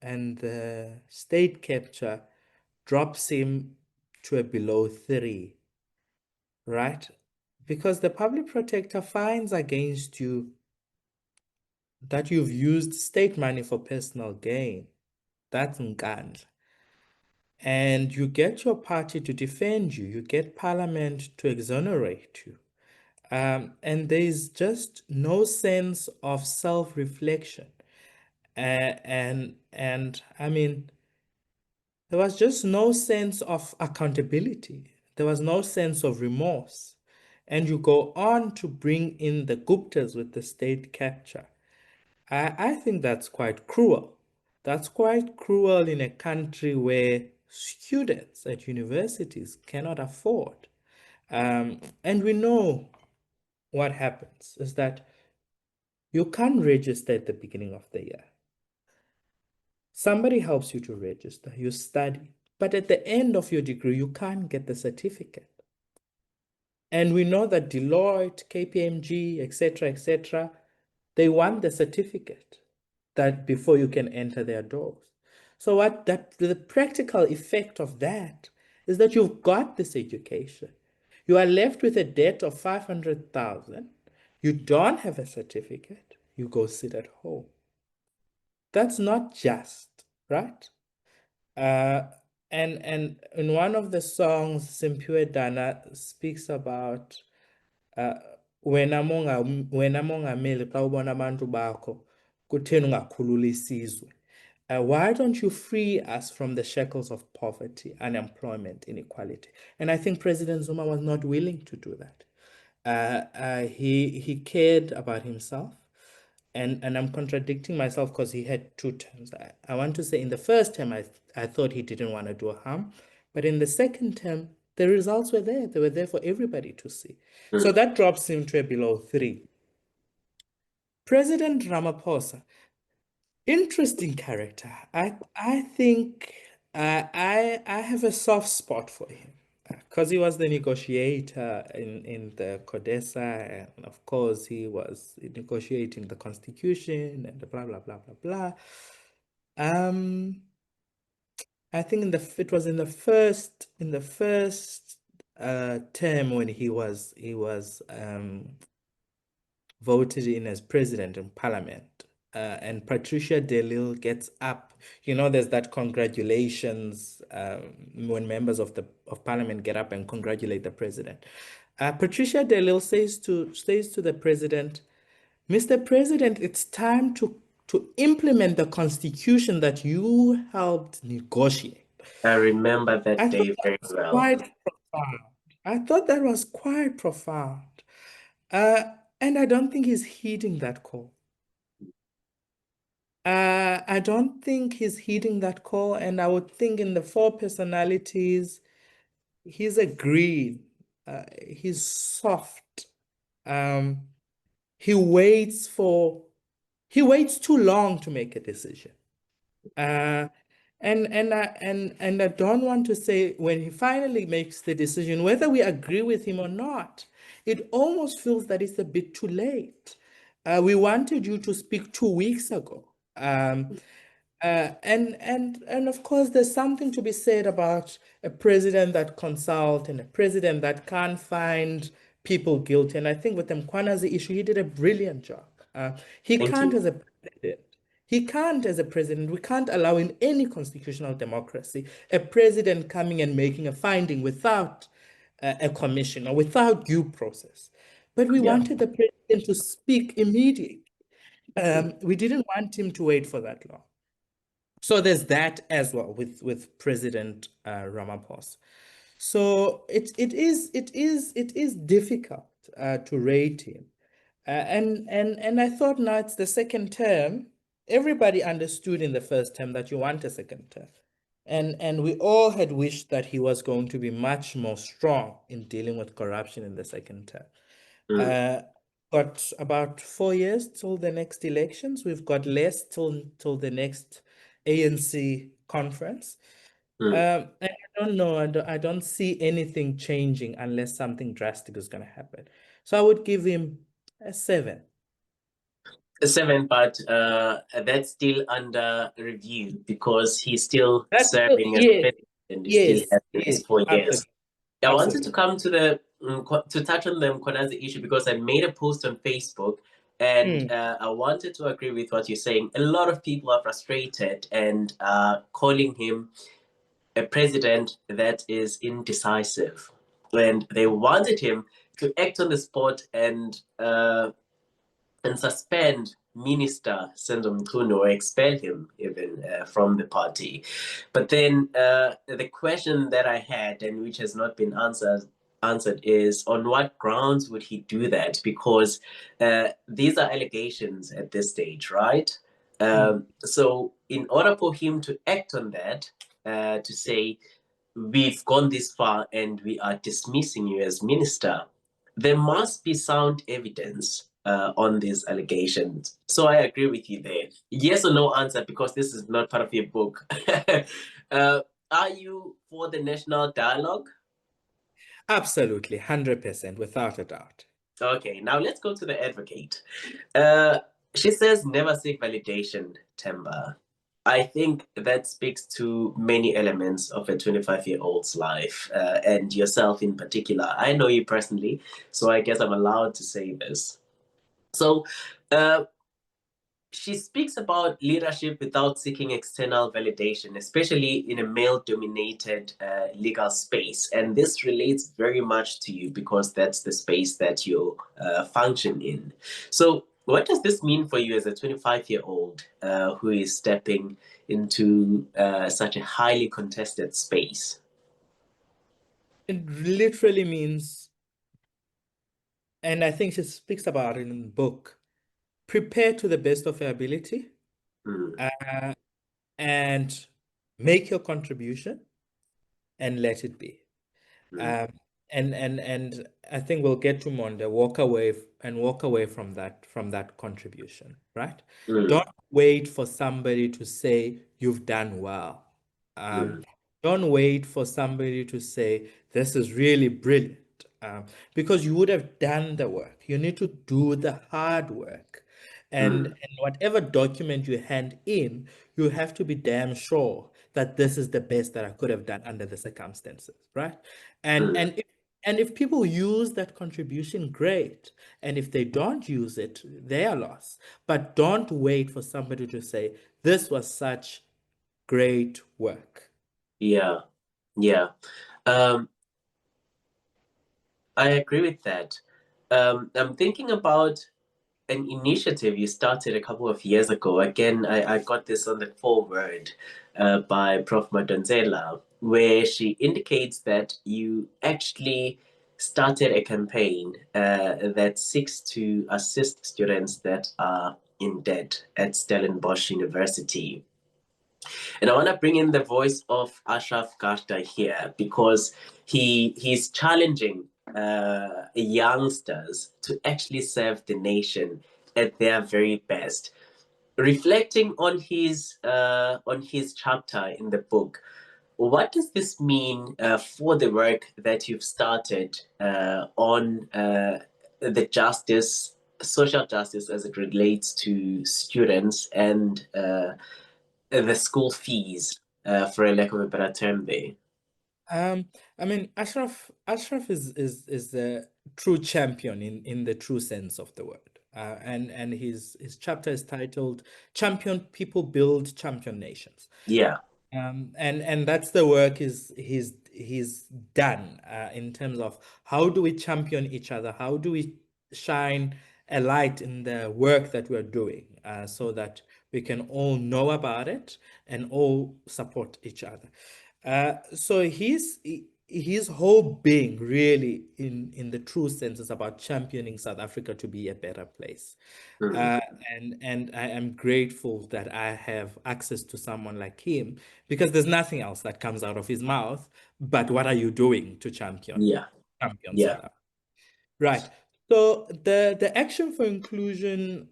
[SPEAKER 3] and the state capture drops him to a below 3, right? Because the public protector finds against you that you've used state money for personal gain. That's Nkandla. And you get your party to defend you. You get parliament to exonerate you. And there's just no sense of self-reflection. And I mean, there was just no sense of accountability. There was no sense of remorse. And you go on to bring in the Guptas with the state capture. I think that's quite cruel. That's quite cruel in a country where students at universities cannot afford. And we know what happens is that you can't register at the beginning of the year. Somebody helps you to register, you study, but at the end of your degree, you can't get the certificate. And we know that Deloitte, KPMG, etc., they want the certificate that before you can enter their doors. So the practical effect of that is that you've got this education. You are left with a debt of 500,000. You don't have a certificate. You go sit at home. That's not just, right? And in one of the songs, Simpiwe Dana speaks about wena mongameli xa ubona abantu bakho kutheni ungakhulula isizwe. Why don't you free us from the shackles of poverty, unemployment, inequality? And I think President Zuma was not willing to do that. He cared about himself. And I'm contradicting myself because he had 2 terms. I want to say in the first term, I thought he didn't want to do harm. But in the second term, the results were there. They were there for everybody to see. So that drops him to a below 3. President Ramaphosa, interesting character. I think I have a soft spot for him because he was the negotiator in the CODESA, and of course he was negotiating the constitution and the blah blah blah blah blah. I think it was in the first term when he was voted in as president in parliament. And Patricia de Lille gets up. You know, there's that congratulations when members of parliament get up and congratulate the president. Patricia de Lille says to the president, "Mr. President, it's time to implement the constitution that you helped negotiate."
[SPEAKER 2] I remember
[SPEAKER 3] I
[SPEAKER 2] that
[SPEAKER 3] thought
[SPEAKER 2] day
[SPEAKER 3] that
[SPEAKER 2] very
[SPEAKER 3] was
[SPEAKER 2] well.
[SPEAKER 3] quite profound. I thought that was quite profound. Uh, and I don't think he's heeding that call. I don't think he's heeding that call, and I would think in the four personalities, he's a green. He's soft. Um, he waits too long to make a decision. Uh, and I don't want to say when he finally makes the decision, whether we agree with him or not, it almost feels that it's a bit too late. We wanted you to speak 2 weeks ago. And of course, there's something to be said about a president that consults and a president that can't find people guilty. And I think with Mkwana's issue, he did a brilliant job. He
[SPEAKER 2] Thank
[SPEAKER 3] can't
[SPEAKER 2] you.
[SPEAKER 3] as a president. He can't as a president. We can't allow in any constitutional democracy a president coming and making a finding without a commission or without due process. But we
[SPEAKER 2] Yeah.
[SPEAKER 3] wanted the president to speak immediately. We didn't want him to wait for that long. So there's that as well with President Ramaphosa. So it is difficult to rate him, and I thought now it's the second term. Everybody understood in the first term that you want a second term, and we all had wished that he was going to be much more strong in dealing with corruption in the second term.
[SPEAKER 2] Mm.
[SPEAKER 3] Uh, got about 4 years till the next elections. We've got less till the next ANC conference.
[SPEAKER 2] Mm.
[SPEAKER 3] And I don't know. I don't see anything changing unless something drastic is going to happen. So I would give him a 7.
[SPEAKER 2] A 7, but that's still under review because he's still
[SPEAKER 3] That's
[SPEAKER 2] serving as
[SPEAKER 3] yes,
[SPEAKER 2] president and he still
[SPEAKER 3] yes,
[SPEAKER 2] has his
[SPEAKER 3] yes,
[SPEAKER 2] 4 years.
[SPEAKER 3] absolutely,
[SPEAKER 2] I wanted to
[SPEAKER 3] absolutely.
[SPEAKER 2] come to to touch on the Mkonazi issue because I made a post on Facebook and
[SPEAKER 3] Mm,
[SPEAKER 2] I wanted to agree with what you're saying. A lot of people are frustrated and calling him a president that is indecisive, and they wanted him to act on the spot and suspend Minister Sendo Mchunu or expel him even from the party. But then the question that I had, and which has not been answered, is on what grounds would he do that? Because these are allegations at this stage, right?
[SPEAKER 3] mm.
[SPEAKER 2] So in order for him to act on that, to say we've gone this far and we are dismissing you as minister, there must be sound evidence on these allegations. So I agree with you there. Yes or no answer, because this is not part of your book. uh, are you for the national dialogue?
[SPEAKER 3] Absolutely, 100%, without a doubt.
[SPEAKER 2] Okay, now let's go to the advocate. Uh, she says never seek validation, Themba. I think that speaks to many elements of a 25-year-old's life, and yourself in particular. I know you personally, so I guess I'm allowed to say this. So, uh, she speaks about leadership without seeking external validation, especially in a male dominated legal space. And this relates very much to you because that's the space that you function in. So, what does this mean for you as a 25-year-old who is stepping into such a highly contested space?
[SPEAKER 3] It literally means, and I think she speaks about it in the book, prepare to the best of your ability,
[SPEAKER 2] Mm,
[SPEAKER 3] uh, and make your contribution and let it be.
[SPEAKER 2] mm,
[SPEAKER 3] Um, and I think we'll get to Monday, walk away from that contribution, right?
[SPEAKER 2] mm,
[SPEAKER 3] Don't wait for somebody to say you've done well.
[SPEAKER 2] mm,
[SPEAKER 3] Don't wait for somebody to say this is really brilliant, because you would have done the work. You need to do the hard work.
[SPEAKER 2] mm,
[SPEAKER 3] And whatever document you hand in, you have to be damn sure that this is the best that I could have done under the circumstances, right? And
[SPEAKER 2] mm.
[SPEAKER 3] and if, and if people use that contribution, great. And if they don't use it, their loss. But don't wait for somebody to say, this was such great work.
[SPEAKER 2] Yeah, yeah. Um, I agree with that. I'm thinking about an initiative you started a couple of years ago. Again, I got this on the foreword by Prof Madonsela, where she indicates that you actually started a campaign that seeks to assist students that are in debt at Stellenbosch University. And I want to bring in the voice of Ashraf Garda here because he's challenging youngsters to actually serve the nation at their very best. Reflecting on his chapter in the book, what does this mean for the work that you've started on the justice, social justice as it relates to students and the school fees, for a lack of a better term there?
[SPEAKER 3] I mean, Ashraf is a true champion in the true sense of the word. And his chapter is titled "Champion People Build Champion Nations."
[SPEAKER 2] Yeah.
[SPEAKER 3] And that's the work he's done in terms of how do we champion each other? How do we shine a light in the work that we're doing so that we can all know about it and all support each other? So his whole being really in the true sense is about championing South Africa to be a better place.
[SPEAKER 2] Mm.
[SPEAKER 3] And I am grateful that I have access to someone like him because there's nothing else that comes out of his mouth but what are you doing to champion
[SPEAKER 2] Yeah.
[SPEAKER 3] South
[SPEAKER 2] Yeah.
[SPEAKER 3] Africa? Right. So the Action for Inclusion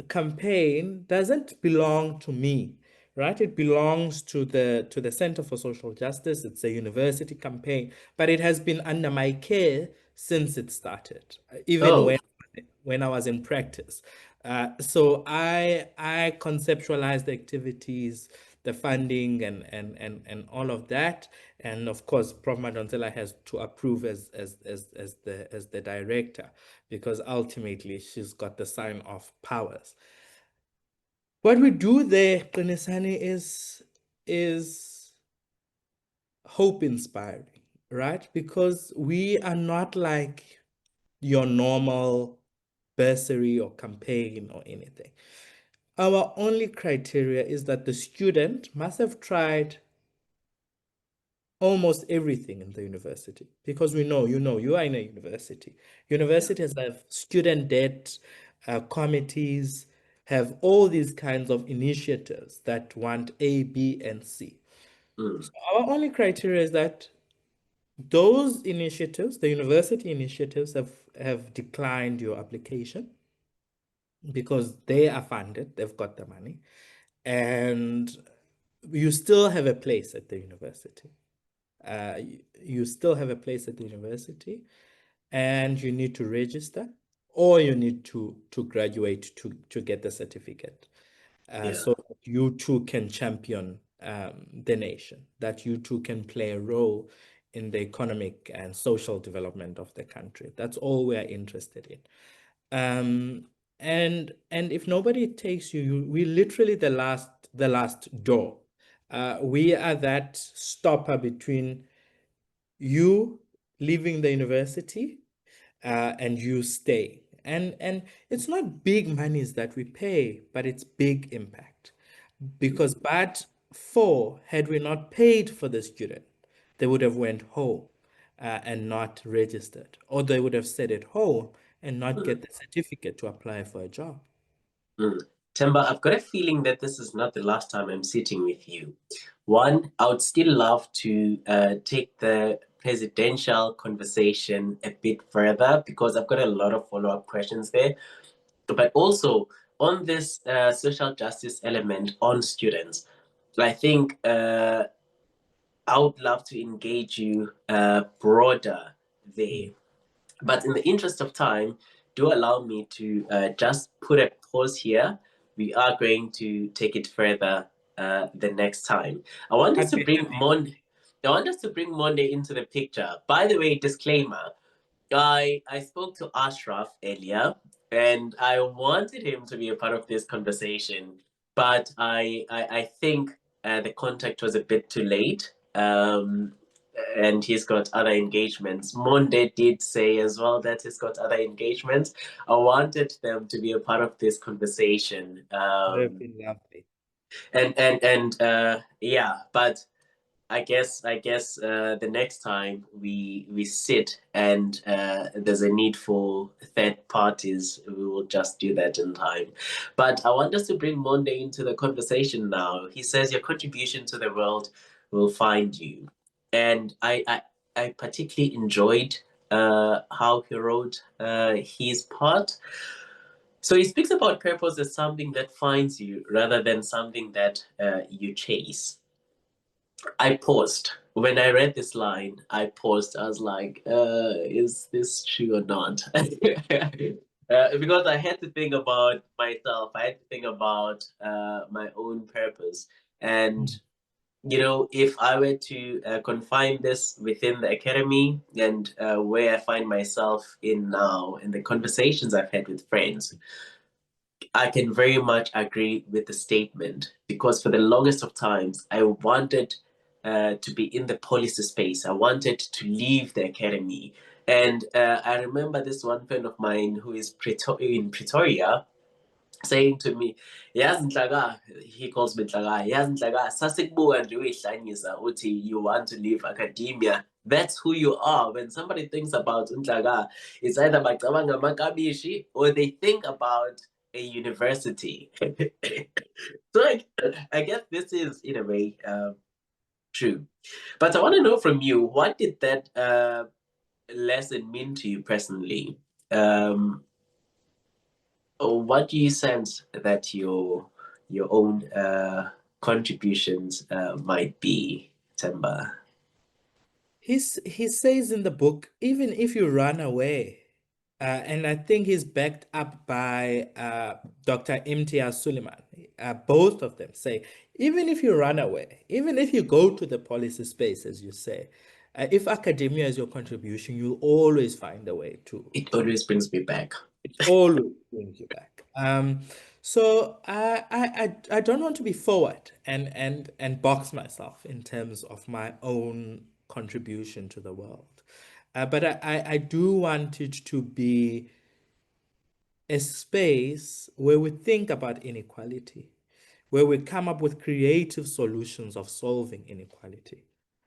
[SPEAKER 3] campaign doesn't belong to me, right? It belongs to the Center for Social Justice. It's a university campaign, but it has been under my care since it started, even
[SPEAKER 2] Oh,
[SPEAKER 3] when I was in practice. So I conceptualized the activities, the funding, and all of that. And of course, Prof Madonsela has to approve as the director, because ultimately she's got the sign off powers. What we do there, Qinisani, is hope inspiring, right? Because we are not like your normal bursary or campaign or anything. Our only criteria is that the student must have tried almost everything in the university, because we know, you are in a university. Universities have student debt committees, have all these kinds of initiatives that want A, B, and C.
[SPEAKER 2] mm,
[SPEAKER 3] So our only criteria is that those initiatives, the university initiatives, have declined your application because they are funded, they've got the money, and you still have a place at the university. You still have a place at the university, and you need to register, or you need to graduate to get the certificate.
[SPEAKER 2] yeah.
[SPEAKER 3] So that you too can champion the nation, that you too can play a role in the economic and social development of the country. That's all we are interested in. And if nobody takes you, we literally the last door. We are that stopper between you leaving the university and you stay. And it's not big monies that we pay, but it's big impact. Because had we not paid for the student, they would have went home and not registered, or they would have stayed at home and not
[SPEAKER 2] Mm,
[SPEAKER 3] get the certificate to apply for a job.
[SPEAKER 2] mm. Themba, I've got a feeling that this is not the last time I'm sitting with you. One, I would still love to take the presidential conversation a bit further because I've got a lot of follow-up questions there. But also on this social justice element on students, I think I would love to engage you broader there. But in the interest of time, do allow me to just put a pause here. We are going to take it further the next time. I want us
[SPEAKER 3] I'd
[SPEAKER 2] to
[SPEAKER 3] be
[SPEAKER 2] bring
[SPEAKER 3] happy.
[SPEAKER 2] Monday. I want us to bring Monday into the picture. By the way, disclaimer: I spoke to Ashraf earlier, and I wanted him to be a part of this conversation, but I think the contact was a bit too late. and he's got other engagements. Monde did say as well that he's got other engagements. I wanted them to be a part of this conversation.
[SPEAKER 3] Would have been lovely.
[SPEAKER 2] Yeah, but I guess the next time we sit and there's a need for third parties, we will just do that in time. But I want us to bring Monde into the conversation now. He says your contribution to the world will find you, and I particularly enjoyed how he wrote his part. So he speaks about purpose as something that finds you rather than something that you chase. I paused. When I read this line, I paused. I was like, is this true or not? Because I had to think about myself. I had to think about my own purpose. And, if I were to confine this within the academy and where I find myself in now, and the conversations I've had with friends, I can very much agree with the statement because for the longest of times, I wanted to be in the policy space. I wanted to leave the academy. And I remember this one friend of mine who is in Pretoria saying to me, yazi Nhlaka, he calls me Nhlaka, yazi Nhlaka, sasikubuka nje uyihlanyisa uthi you want to leave academia. That's who you are. When somebody thinks about Nhlaka, it's either bacabanga amakabishi or they think about a university. So I guess this is in a way true. But I want to know from you, what did that lesson mean to you personally? Or what do you sense that your own contributions might be, Themba?
[SPEAKER 3] He says in the book, even if you run away, and I think he's backed up by Dr. Imtiaz Suleiman. Both of them say, even if you run away, even if you go to the policy space, as you say, if academia is your contribution, you'll always find a way to.
[SPEAKER 2] It always brings me back.
[SPEAKER 3] It always brings you back. So I don't want to be forward and box myself in terms of my own contribution to the world. But I do want it to be a space where we think about inequality, where we come up with creative solutions of solving inequality.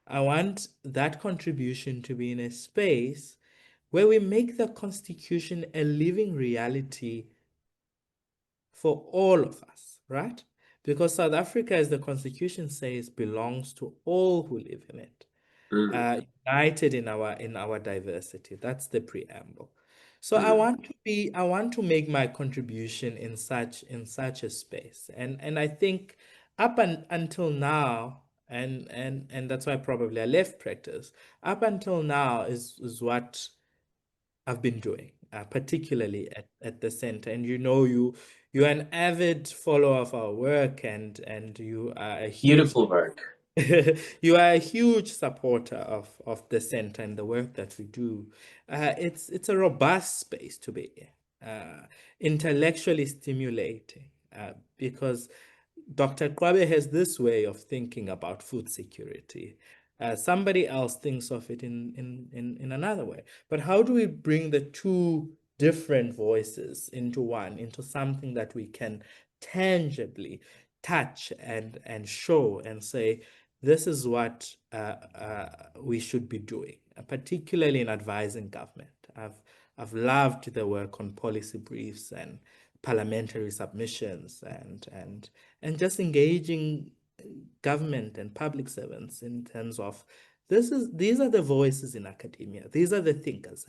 [SPEAKER 3] I want that contribution to be in a space where we make the Constitution a living reality for all of us, right? Because South Africa, as the Constitution says, belongs to all who live in it, united in our diversity. That's the preamble. So I want to make my contribution in such a space, and I think until now, and that's why probably I left practice. Up until now is what I've been doing, particularly at the center. And you're an avid follower of our work, and you are a huge
[SPEAKER 2] Beautiful work.
[SPEAKER 3] you are a huge supporter of the center and the work that we do. It's a robust space to be in, intellectually stimulating, because Dr. Kwabe has this way of thinking about food security. Somebody else thinks of it in another way. But how do we bring the two different voices into one, into something that we can tangibly touch and show and say, this is what we should be doing, particularly in advising government. I've loved the work on policy briefs and parliamentary submissions and just engaging government and public servants in terms of these are the voices in academia, these are the thinkers,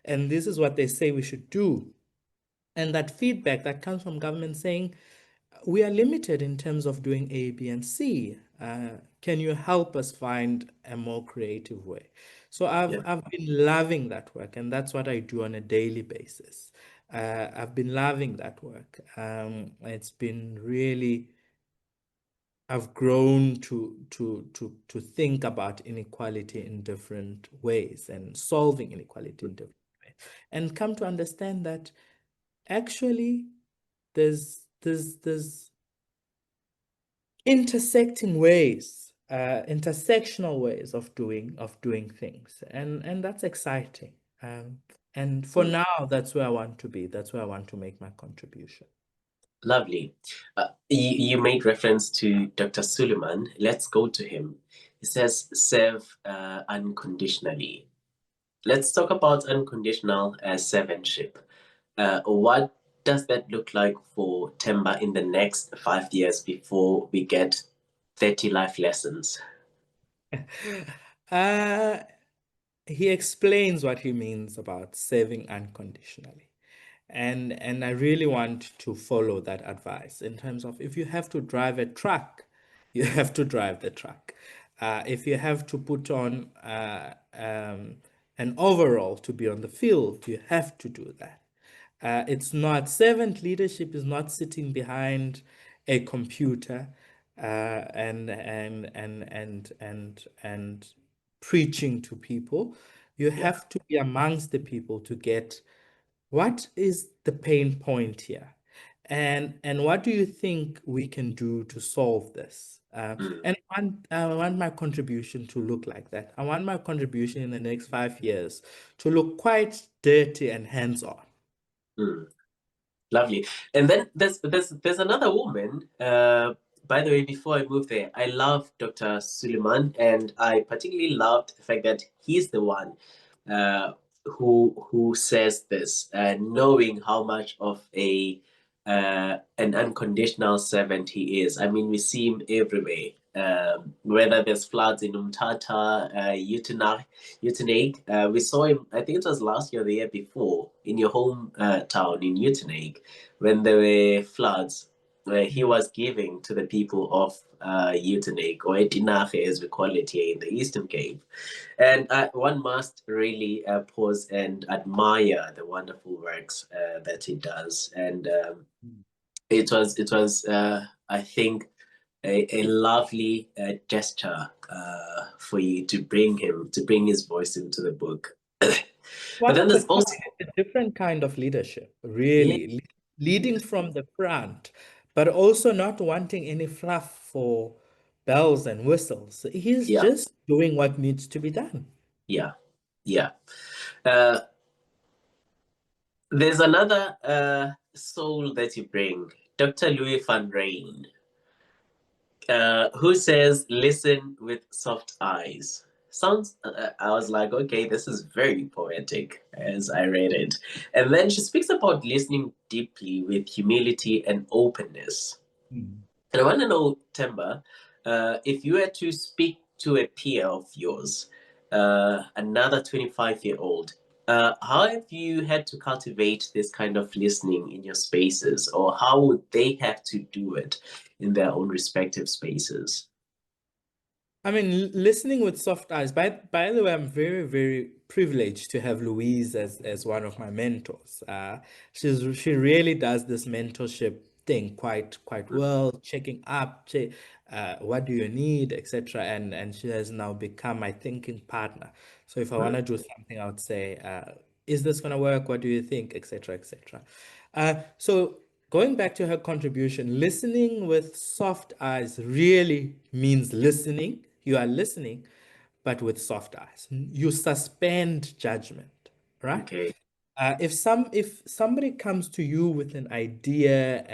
[SPEAKER 3] and this is what they say we should do. And that feedback that comes from government saying, we are limited in terms of doing A, B, and C. Can you help us find a more creative way? So I've been loving that work, and that's what I do on a daily basis. I've been loving that work. It's been really, I've grown to think about inequality in different ways and solving inequality in different ways, and come to understand that actually there's intersecting ways intersectional ways of doing things, and that's exciting. And for now, that's where I want to be. That's where I want to make my contribution.
[SPEAKER 2] Lovely. You made reference to Dr. Suleiman. Let's go to him. He says, serve unconditionally. Let's talk about unconditional servantship. What does that look like for Themba in the next 5 years before we get 30 life lessons?
[SPEAKER 3] He explains what he means about serving unconditionally. And I really want to follow that advice in terms of, if you have to drive a truck, you have to drive the truck. If you have to put on an overall to be on the field, you have to do that. It's not, servant leadership is not sitting behind a computer and preaching to people. You
[SPEAKER 2] Yeah.
[SPEAKER 3] have to be amongst the people to get what is the pain point here, and what do you think we can do to solve this? And I want my contribution to look like that. I want my contribution in the next 5 years to look quite dirty and hands-on.
[SPEAKER 2] Lovely. And then there's another woman. By the way, before I move there, I love Dr. Suleiman, and I particularly loved the fact that he's the one who says this, knowing how much of an unconditional servant he is. I mean, we see him everywhere. Whether there's floods in Umtata, Uitenhage. We saw him, I think it was last year or the year before, in your home town in Uitenhage, when there were floods, where he was giving to the people of Uitenhage, or Etinage as we call it here in the Eastern Cape. And one must really pause and admire the wonderful works that he does. And it was I think a lovely gesture for you to bring his voice into the book. But then there's also
[SPEAKER 3] a different kind of leadership,
[SPEAKER 2] yeah,
[SPEAKER 3] really, leading from the front, but also not wanting any fluff for bells and whistles. He's
[SPEAKER 2] yeah,
[SPEAKER 3] just doing what needs to be done.
[SPEAKER 2] yeah, yeah. Uh, there's another soul that you bring, Dr. Louis van Rijn, who says, listen with soft eyes. Sounds, I was like, okay, this is very poetic as I read it. And then she speaks about listening deeply with humility and openness. And I want to know, Themba, if you were to speak to a peer of yours, another 25-year-old, how have you had to cultivate this kind of listening in your spaces, or how would they have to do it in their own respective spaces?
[SPEAKER 3] I mean, listening with soft eyes. By the way, I'm very, very privileged to have Louise as one of my mentors. She really does this mentorship thing quite well, checking up, what do you need, etc. And she has now become my thinking partner. So if I want to do something, I would say, is this gonna work? What do you think, etc., etc. So going back to her contribution, listening with soft eyes really means listening. You are listening, but with soft eyes. You suspend judgment, right?
[SPEAKER 2] Okay.
[SPEAKER 3] If somebody comes to you with an idea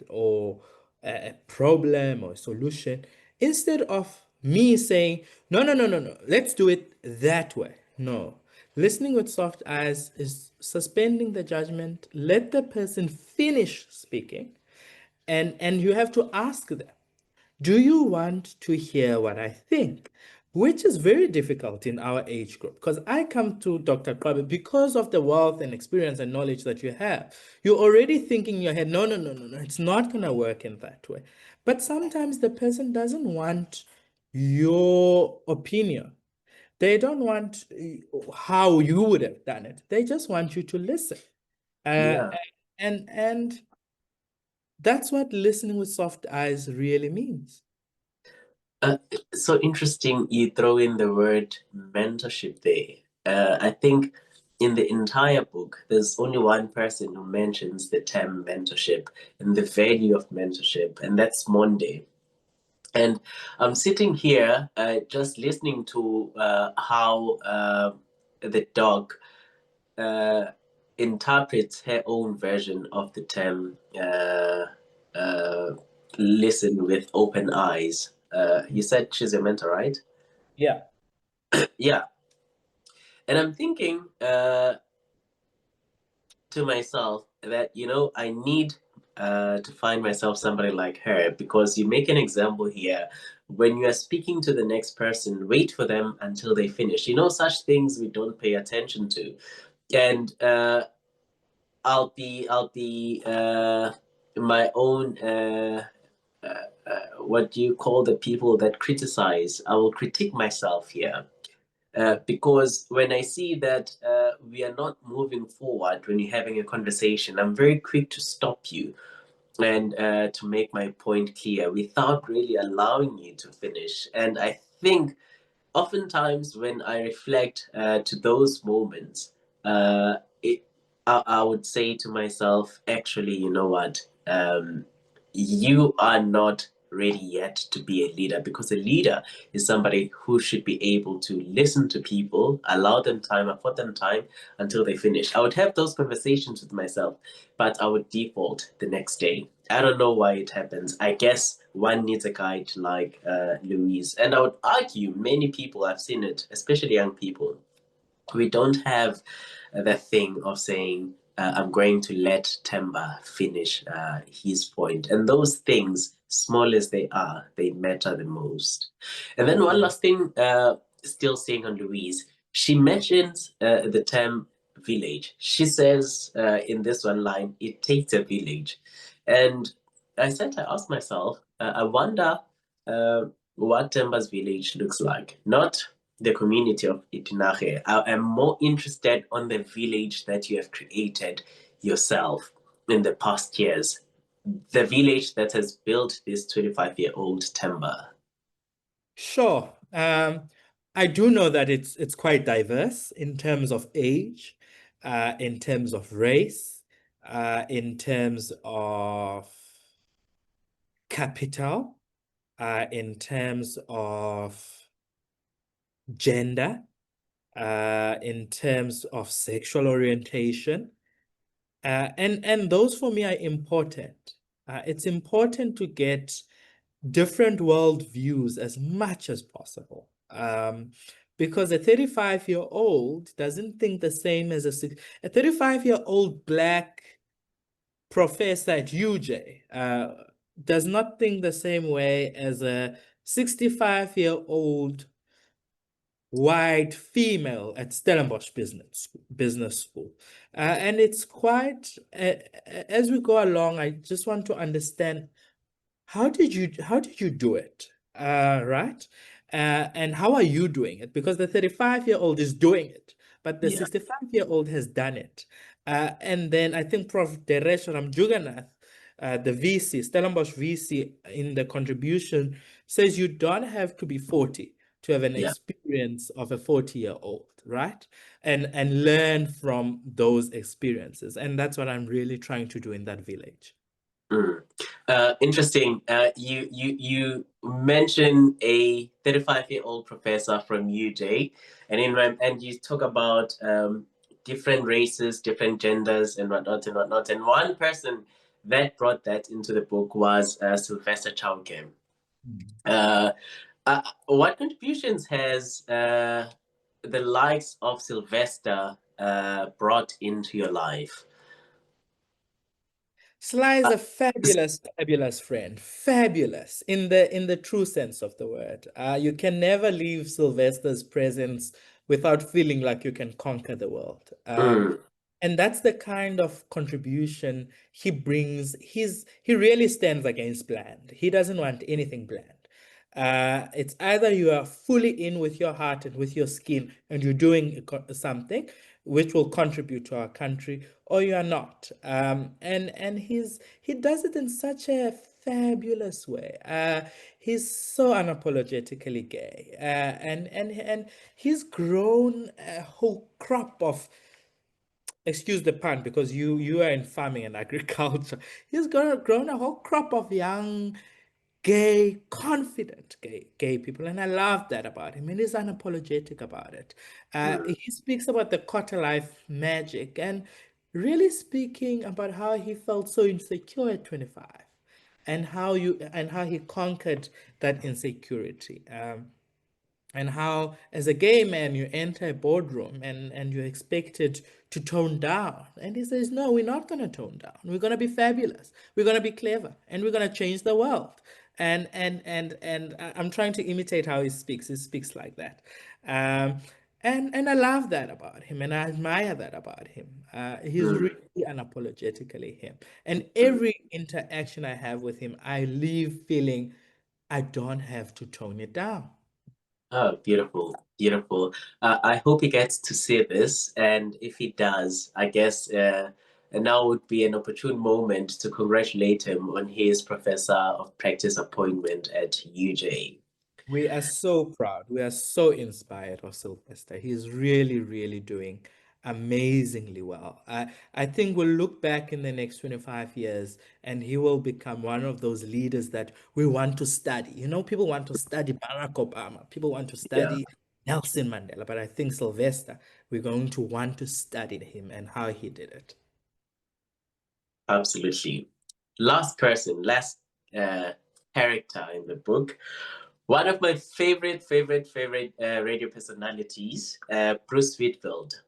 [SPEAKER 3] or a problem or a solution, instead of me saying, no, no, no, no, no, let's do it that way. No. Listening with soft eyes is suspending the judgment, let the person finish speaking, and you have to ask them, do you want to hear what I think? Which is very difficult in our age group, because I come to Dr. Kwabe because of the wealth and experience and knowledge that you have. You're already thinking in your head, no, no, no, no, no, it's not going to work in that way. But sometimes the person doesn't want your opinion. They don't want how you would have done it. They just want you to listen.
[SPEAKER 2] Yeah.
[SPEAKER 3] And that's what listening with soft eyes really means.
[SPEAKER 2] So interesting you throw in the word mentorship there. I think in the entire book, there's only one person who mentions the term mentorship and the value of mentorship, and that's Monde. And I'm sitting here just listening to how the dog uh, interprets her own version of the term uh, listen with open eyes. You said she's a mentor, right?
[SPEAKER 3] Yeah.
[SPEAKER 2] Yeah. And I'm thinking to myself that, I need to find myself somebody like her, because you make an example here. When you are speaking to the next person, wait for them until they finish. Such things we don't pay attention to. And I'll be my own what do you call the people that criticize? I will critique myself here. Because when I see that we are not moving forward when you're having a conversation, I'm very quick to stop you and to make my point clear without really allowing you to finish. And I think oftentimes when I reflect to those moments, uh, it, I would say to myself, actually, you know what? You are not ready yet to be a leader, because a leader is somebody who should be able to listen to people, allow them time, afford them time until they finish. I would have those conversations with myself, but I would default the next day. I don't know why it happens. I guess one needs a guide like Louise. And I would argue many people, I've seen it, especially young people, we don't have that thing of saying, I'm going to let Themba finish his point. And those things, small as they are, they matter the most. And then one last thing, still staying on Louise, she mentions the term village. She says in this one line, it takes a village. And I asked myself, I wonder what Themba's village looks like. Not the community of E39. I am more interested on the village that you have created yourself in the past years. The village that has built this 25-year-old Themba.
[SPEAKER 3] Sure. I do know that it's quite diverse in terms of age, in terms of race, in terms of capital, in terms of gender, in terms of sexual orientation. And those for me are important. It's important to get different world views as much as possible. Because a 35-year-old doesn't think the same as a 35-year-old Black professor at UJ does not think the same way as a 65-year-old white female at Stellenbosch Business School. And it's quite, as we go along, I just want to understand, how did you do it? Right? And how are you doing it? Because the 35-year-old is doing it, but the
[SPEAKER 2] Yeah.
[SPEAKER 3] 65-year-old has done it. And then I think Prof Deresharam Juganath, the VC, Stellenbosch VC, in the contribution says you don't have to be 40 to have an
[SPEAKER 2] Yeah.
[SPEAKER 3] experience of a 40-year-old, right? And learn from those experiences. And that's what I'm really trying to do in that village.
[SPEAKER 2] Mm. Interesting. You mentioned a 35-year-old professor from UJ, and you talk about different races, different genders, and whatnot and whatnot. And one person that brought that into the book was Sylvester Chauke. Uh, what contributions has the likes of Sylvester brought into your life?
[SPEAKER 3] Sly is a fabulous friend. Fabulous in the true sense of the word. You can never leave Sylvester's presence without feeling like you can conquer the world.
[SPEAKER 2] Mm,
[SPEAKER 3] And that's the kind of contribution he brings. He really stands against bland. He doesn't want anything bland. It's either you are fully in with your heart and with your skin and you're doing something which will contribute to our country, or you are not. And he does it in such a fabulous way. He's so unapologetically gay, and he's grown a whole crop of, excuse the pun, because you are in farming and agriculture. He's grown a whole crop of young gay, confident gay people. And I love that about him. And he's unapologetic about it.
[SPEAKER 2] Mm.
[SPEAKER 3] He speaks about the quarter life magic and really speaking about how he felt so insecure at 25 and how he conquered that insecurity. And how, as a gay man, you enter a boardroom and you're expected to tone down. And he says, no, we're not going to tone down. We're going to be fabulous. We're going to be clever, and we're going to change the world. I'm trying to imitate how he speaks. He speaks like that. Um, and I love that about him, and I admire that about him. He's
[SPEAKER 2] Mm.
[SPEAKER 3] really unapologetically him. And
[SPEAKER 2] Mm.
[SPEAKER 3] every interaction I have with him, I leave feeling I don't have to tone it down.
[SPEAKER 2] Oh, beautiful, beautiful. I hope he gets to see this, and if he does, I guess now would be an opportune moment to congratulate him on his Professor of Practice appointment at UJ.
[SPEAKER 3] We are so proud. We are so inspired of Sylvester. He's really, really doing amazingly well. I think we'll look back in the next 25 years and he will become one of those leaders that we want to study. You know, people want to study Barack Obama, people want to
[SPEAKER 2] Yeah,
[SPEAKER 3] study Nelson Mandela, but I think Sylvester, we're going to want to study him and how he did it.
[SPEAKER 2] absolutely. Last person, last character in the book. One of my favorite radio personalities, Bruce Whitfield.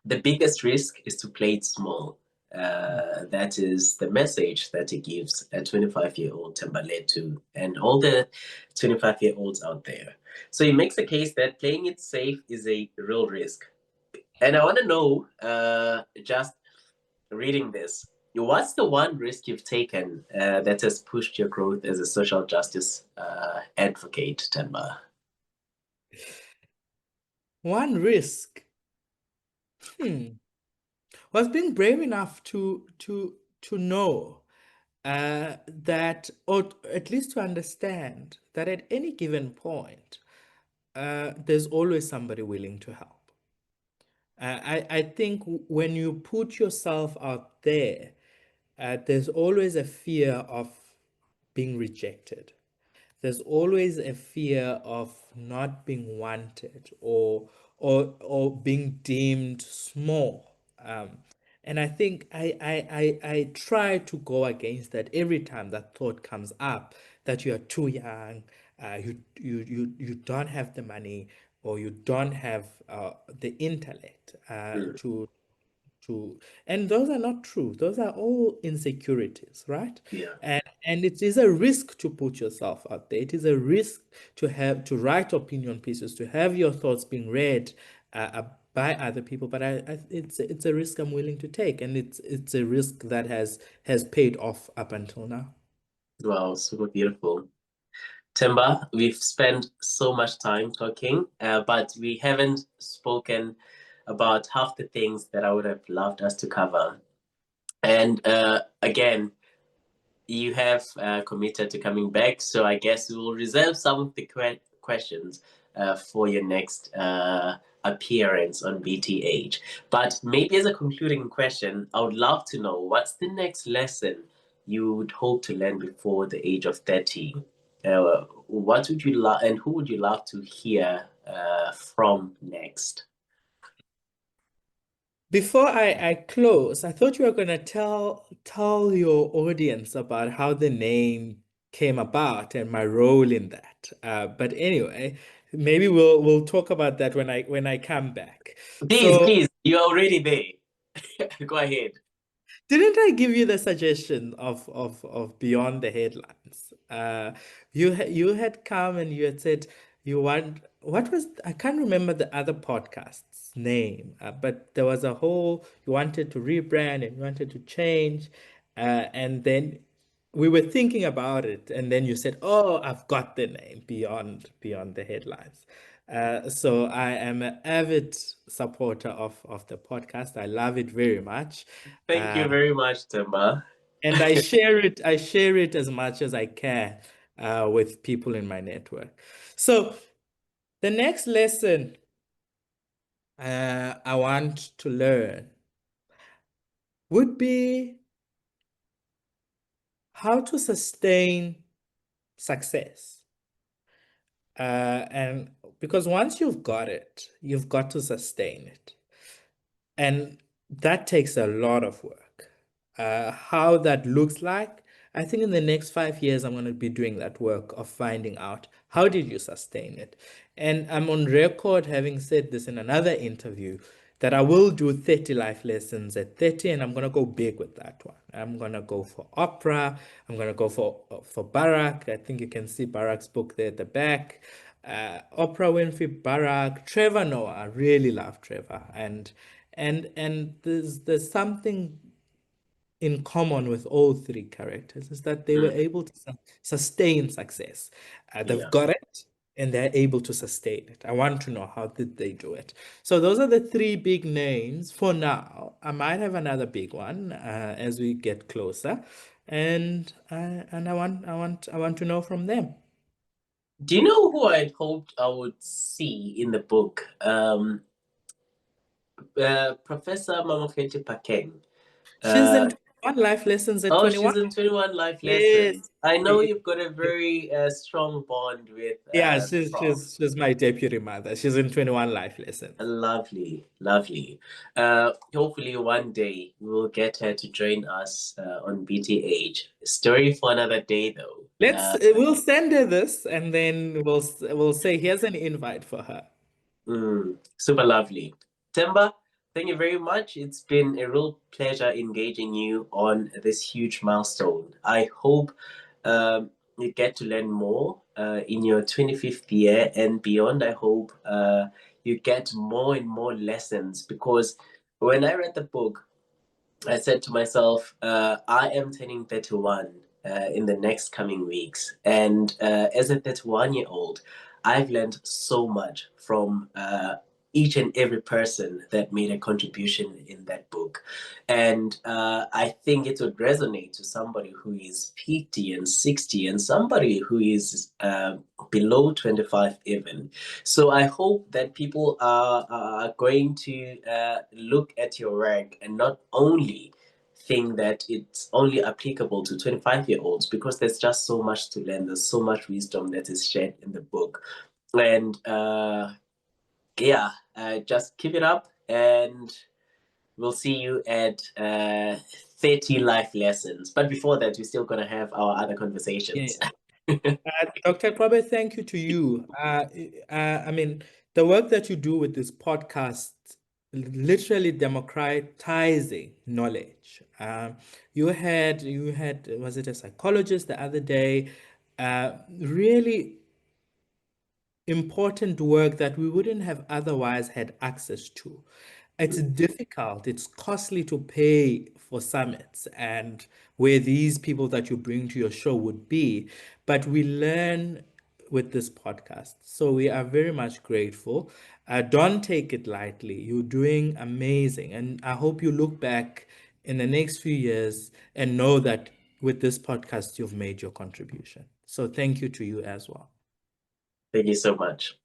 [SPEAKER 2] The biggest risk is to play it small. That is the message that he gives a 25-year-old Thembalethu and all the 25-year-olds out there. So he makes the case that playing it safe is a real risk. And I want to know, just reading this, what's the one risk you've taken that has pushed your growth as a social justice advocate, Themba?
[SPEAKER 3] One risk. Was being brave enough to know that, or at least to understand that at any given point, there's always somebody willing to help. I think when you put yourself out there, there's always a fear of being rejected. There's always a fear of not being wanted or being deemed small. And I think I try to go against that every time that thought comes up that you are too young, you don't have the money, or you don't have the intellect
[SPEAKER 2] Mm,
[SPEAKER 3] to and those are not true. Those are all insecurities, right?
[SPEAKER 2] yeah.
[SPEAKER 3] And it is a risk to put yourself out there. It is a risk to have to write opinion pieces, to have your thoughts being read by other people. But it's a risk I'm willing to take, and it's a risk that has paid off up until now.
[SPEAKER 2] Wow, super beautiful. Themba, we've spent so much time talking, but we haven't spoken about half the things that I would have loved us to cover. And again, you have committed to coming back, so I guess we will reserve some of the questions for your next appearance on BTH. But maybe as a concluding question, I would love to know what's the next lesson you would hope to learn before the age of 30? What would you love, and who would you love to hear from next?
[SPEAKER 3] Before I close, I thought you were gonna tell your audience about how the name came about and my role in that. But anyway, maybe we'll talk about that when I come back.
[SPEAKER 2] Please,
[SPEAKER 3] So
[SPEAKER 2] please, you're already there. Go ahead.
[SPEAKER 3] didn't I give you the suggestion of Beyond the Headlines? You had come and you had said you want what was I can't remember the other podcast's name, but there was a whole you wanted to rebrand and you wanted to change, and then we were thinking about it, and then you said, "Oh, I've got the name Beyond the Headlines." So I am an avid supporter of the podcast. I love it very much.
[SPEAKER 2] Thank you
[SPEAKER 3] Uh,
[SPEAKER 2] very much, Themba.
[SPEAKER 3] and I share it as much as I can with people in my network. So the next lesson I want to learn would be how to sustain success. And because once you've got it, you've got to sustain it. And that takes a lot of work. How that looks like, I think in the next 5 years, I'm going to be doing that work of finding out how did you sustain it. And I'm on record having said this in another interview that I will do 30 life lessons at 30, and I'm going to go big with that one. I'm going to go for opera. I'm going to go for Barack. I think you can see Barack's book there at the back. Oprah Winfrey, Barack, Trevor Noah. I really love Trevor, and there's something in common with all three characters is that they were
[SPEAKER 2] Mm.
[SPEAKER 3] able to sustain success. They've
[SPEAKER 2] Yeah.
[SPEAKER 3] got it and they're able to sustain it. I want to know how did they do it. So those are the three big names for now. I might have another big one as we get closer, and I want to know from them.
[SPEAKER 2] Do you know who I hoped I would see in the book? Professor Mamokete Pakeng.
[SPEAKER 3] She's in
[SPEAKER 2] Uh,
[SPEAKER 3] 21 life lessons at
[SPEAKER 2] oh,
[SPEAKER 3] 21.
[SPEAKER 2] she's in 21 Life
[SPEAKER 3] Yes.
[SPEAKER 2] Lessons. I know you've got a very strong bond with
[SPEAKER 3] Yeah,
[SPEAKER 2] the
[SPEAKER 3] she's
[SPEAKER 2] prof.
[SPEAKER 3] she's she's my deputy mother. She's in 21 life lessons.
[SPEAKER 2] Lovely, lovely. Hopefully one day we will get her to join us on BTH. Story for another day, though.
[SPEAKER 3] We'll send her this and then we'll say here's an invite for her.
[SPEAKER 2] Super lovely. Themba, thank you very much. It's been a real pleasure engaging you on this huge milestone. I hope you get to learn more in your 25th year and beyond. I hope you get more and more lessons because when I read the book, I said to myself, I am turning 31 in the next coming weeks. And as a 31-year-old, I've learned so much from each and every person that made a contribution in that book. And I think it would resonate to somebody who is 50 and 60 and somebody who is below 25 even. So I hope that people are going to look at your work and not only think that it's only applicable to 25-year-olds because there's just so much to learn. There's so much wisdom that is shared in the book. And just keep it up and we'll see you at 30 life lessons. But before that, we're still going to have our other conversations.
[SPEAKER 3] Yeah. Dr. Kwabe, thank you to you. I mean, the work that you do with this podcast, literally democratizing knowledge. You had, was it a psychologist the other day? Really important work that we wouldn't have otherwise had access to. It's difficult, it's costly to pay for summits and where these people that you bring to your show would be, but we learn with this podcast. So we are very much grateful. Don't take it lightly. You're doing amazing. And I hope you look back in the next few years and know that with this podcast, you've made your contribution. So thank you to you as well.
[SPEAKER 2] Thank you so much.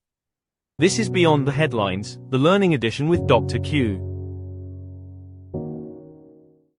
[SPEAKER 1] This is Beyond the Headlines, the learning edition with Dr. Q.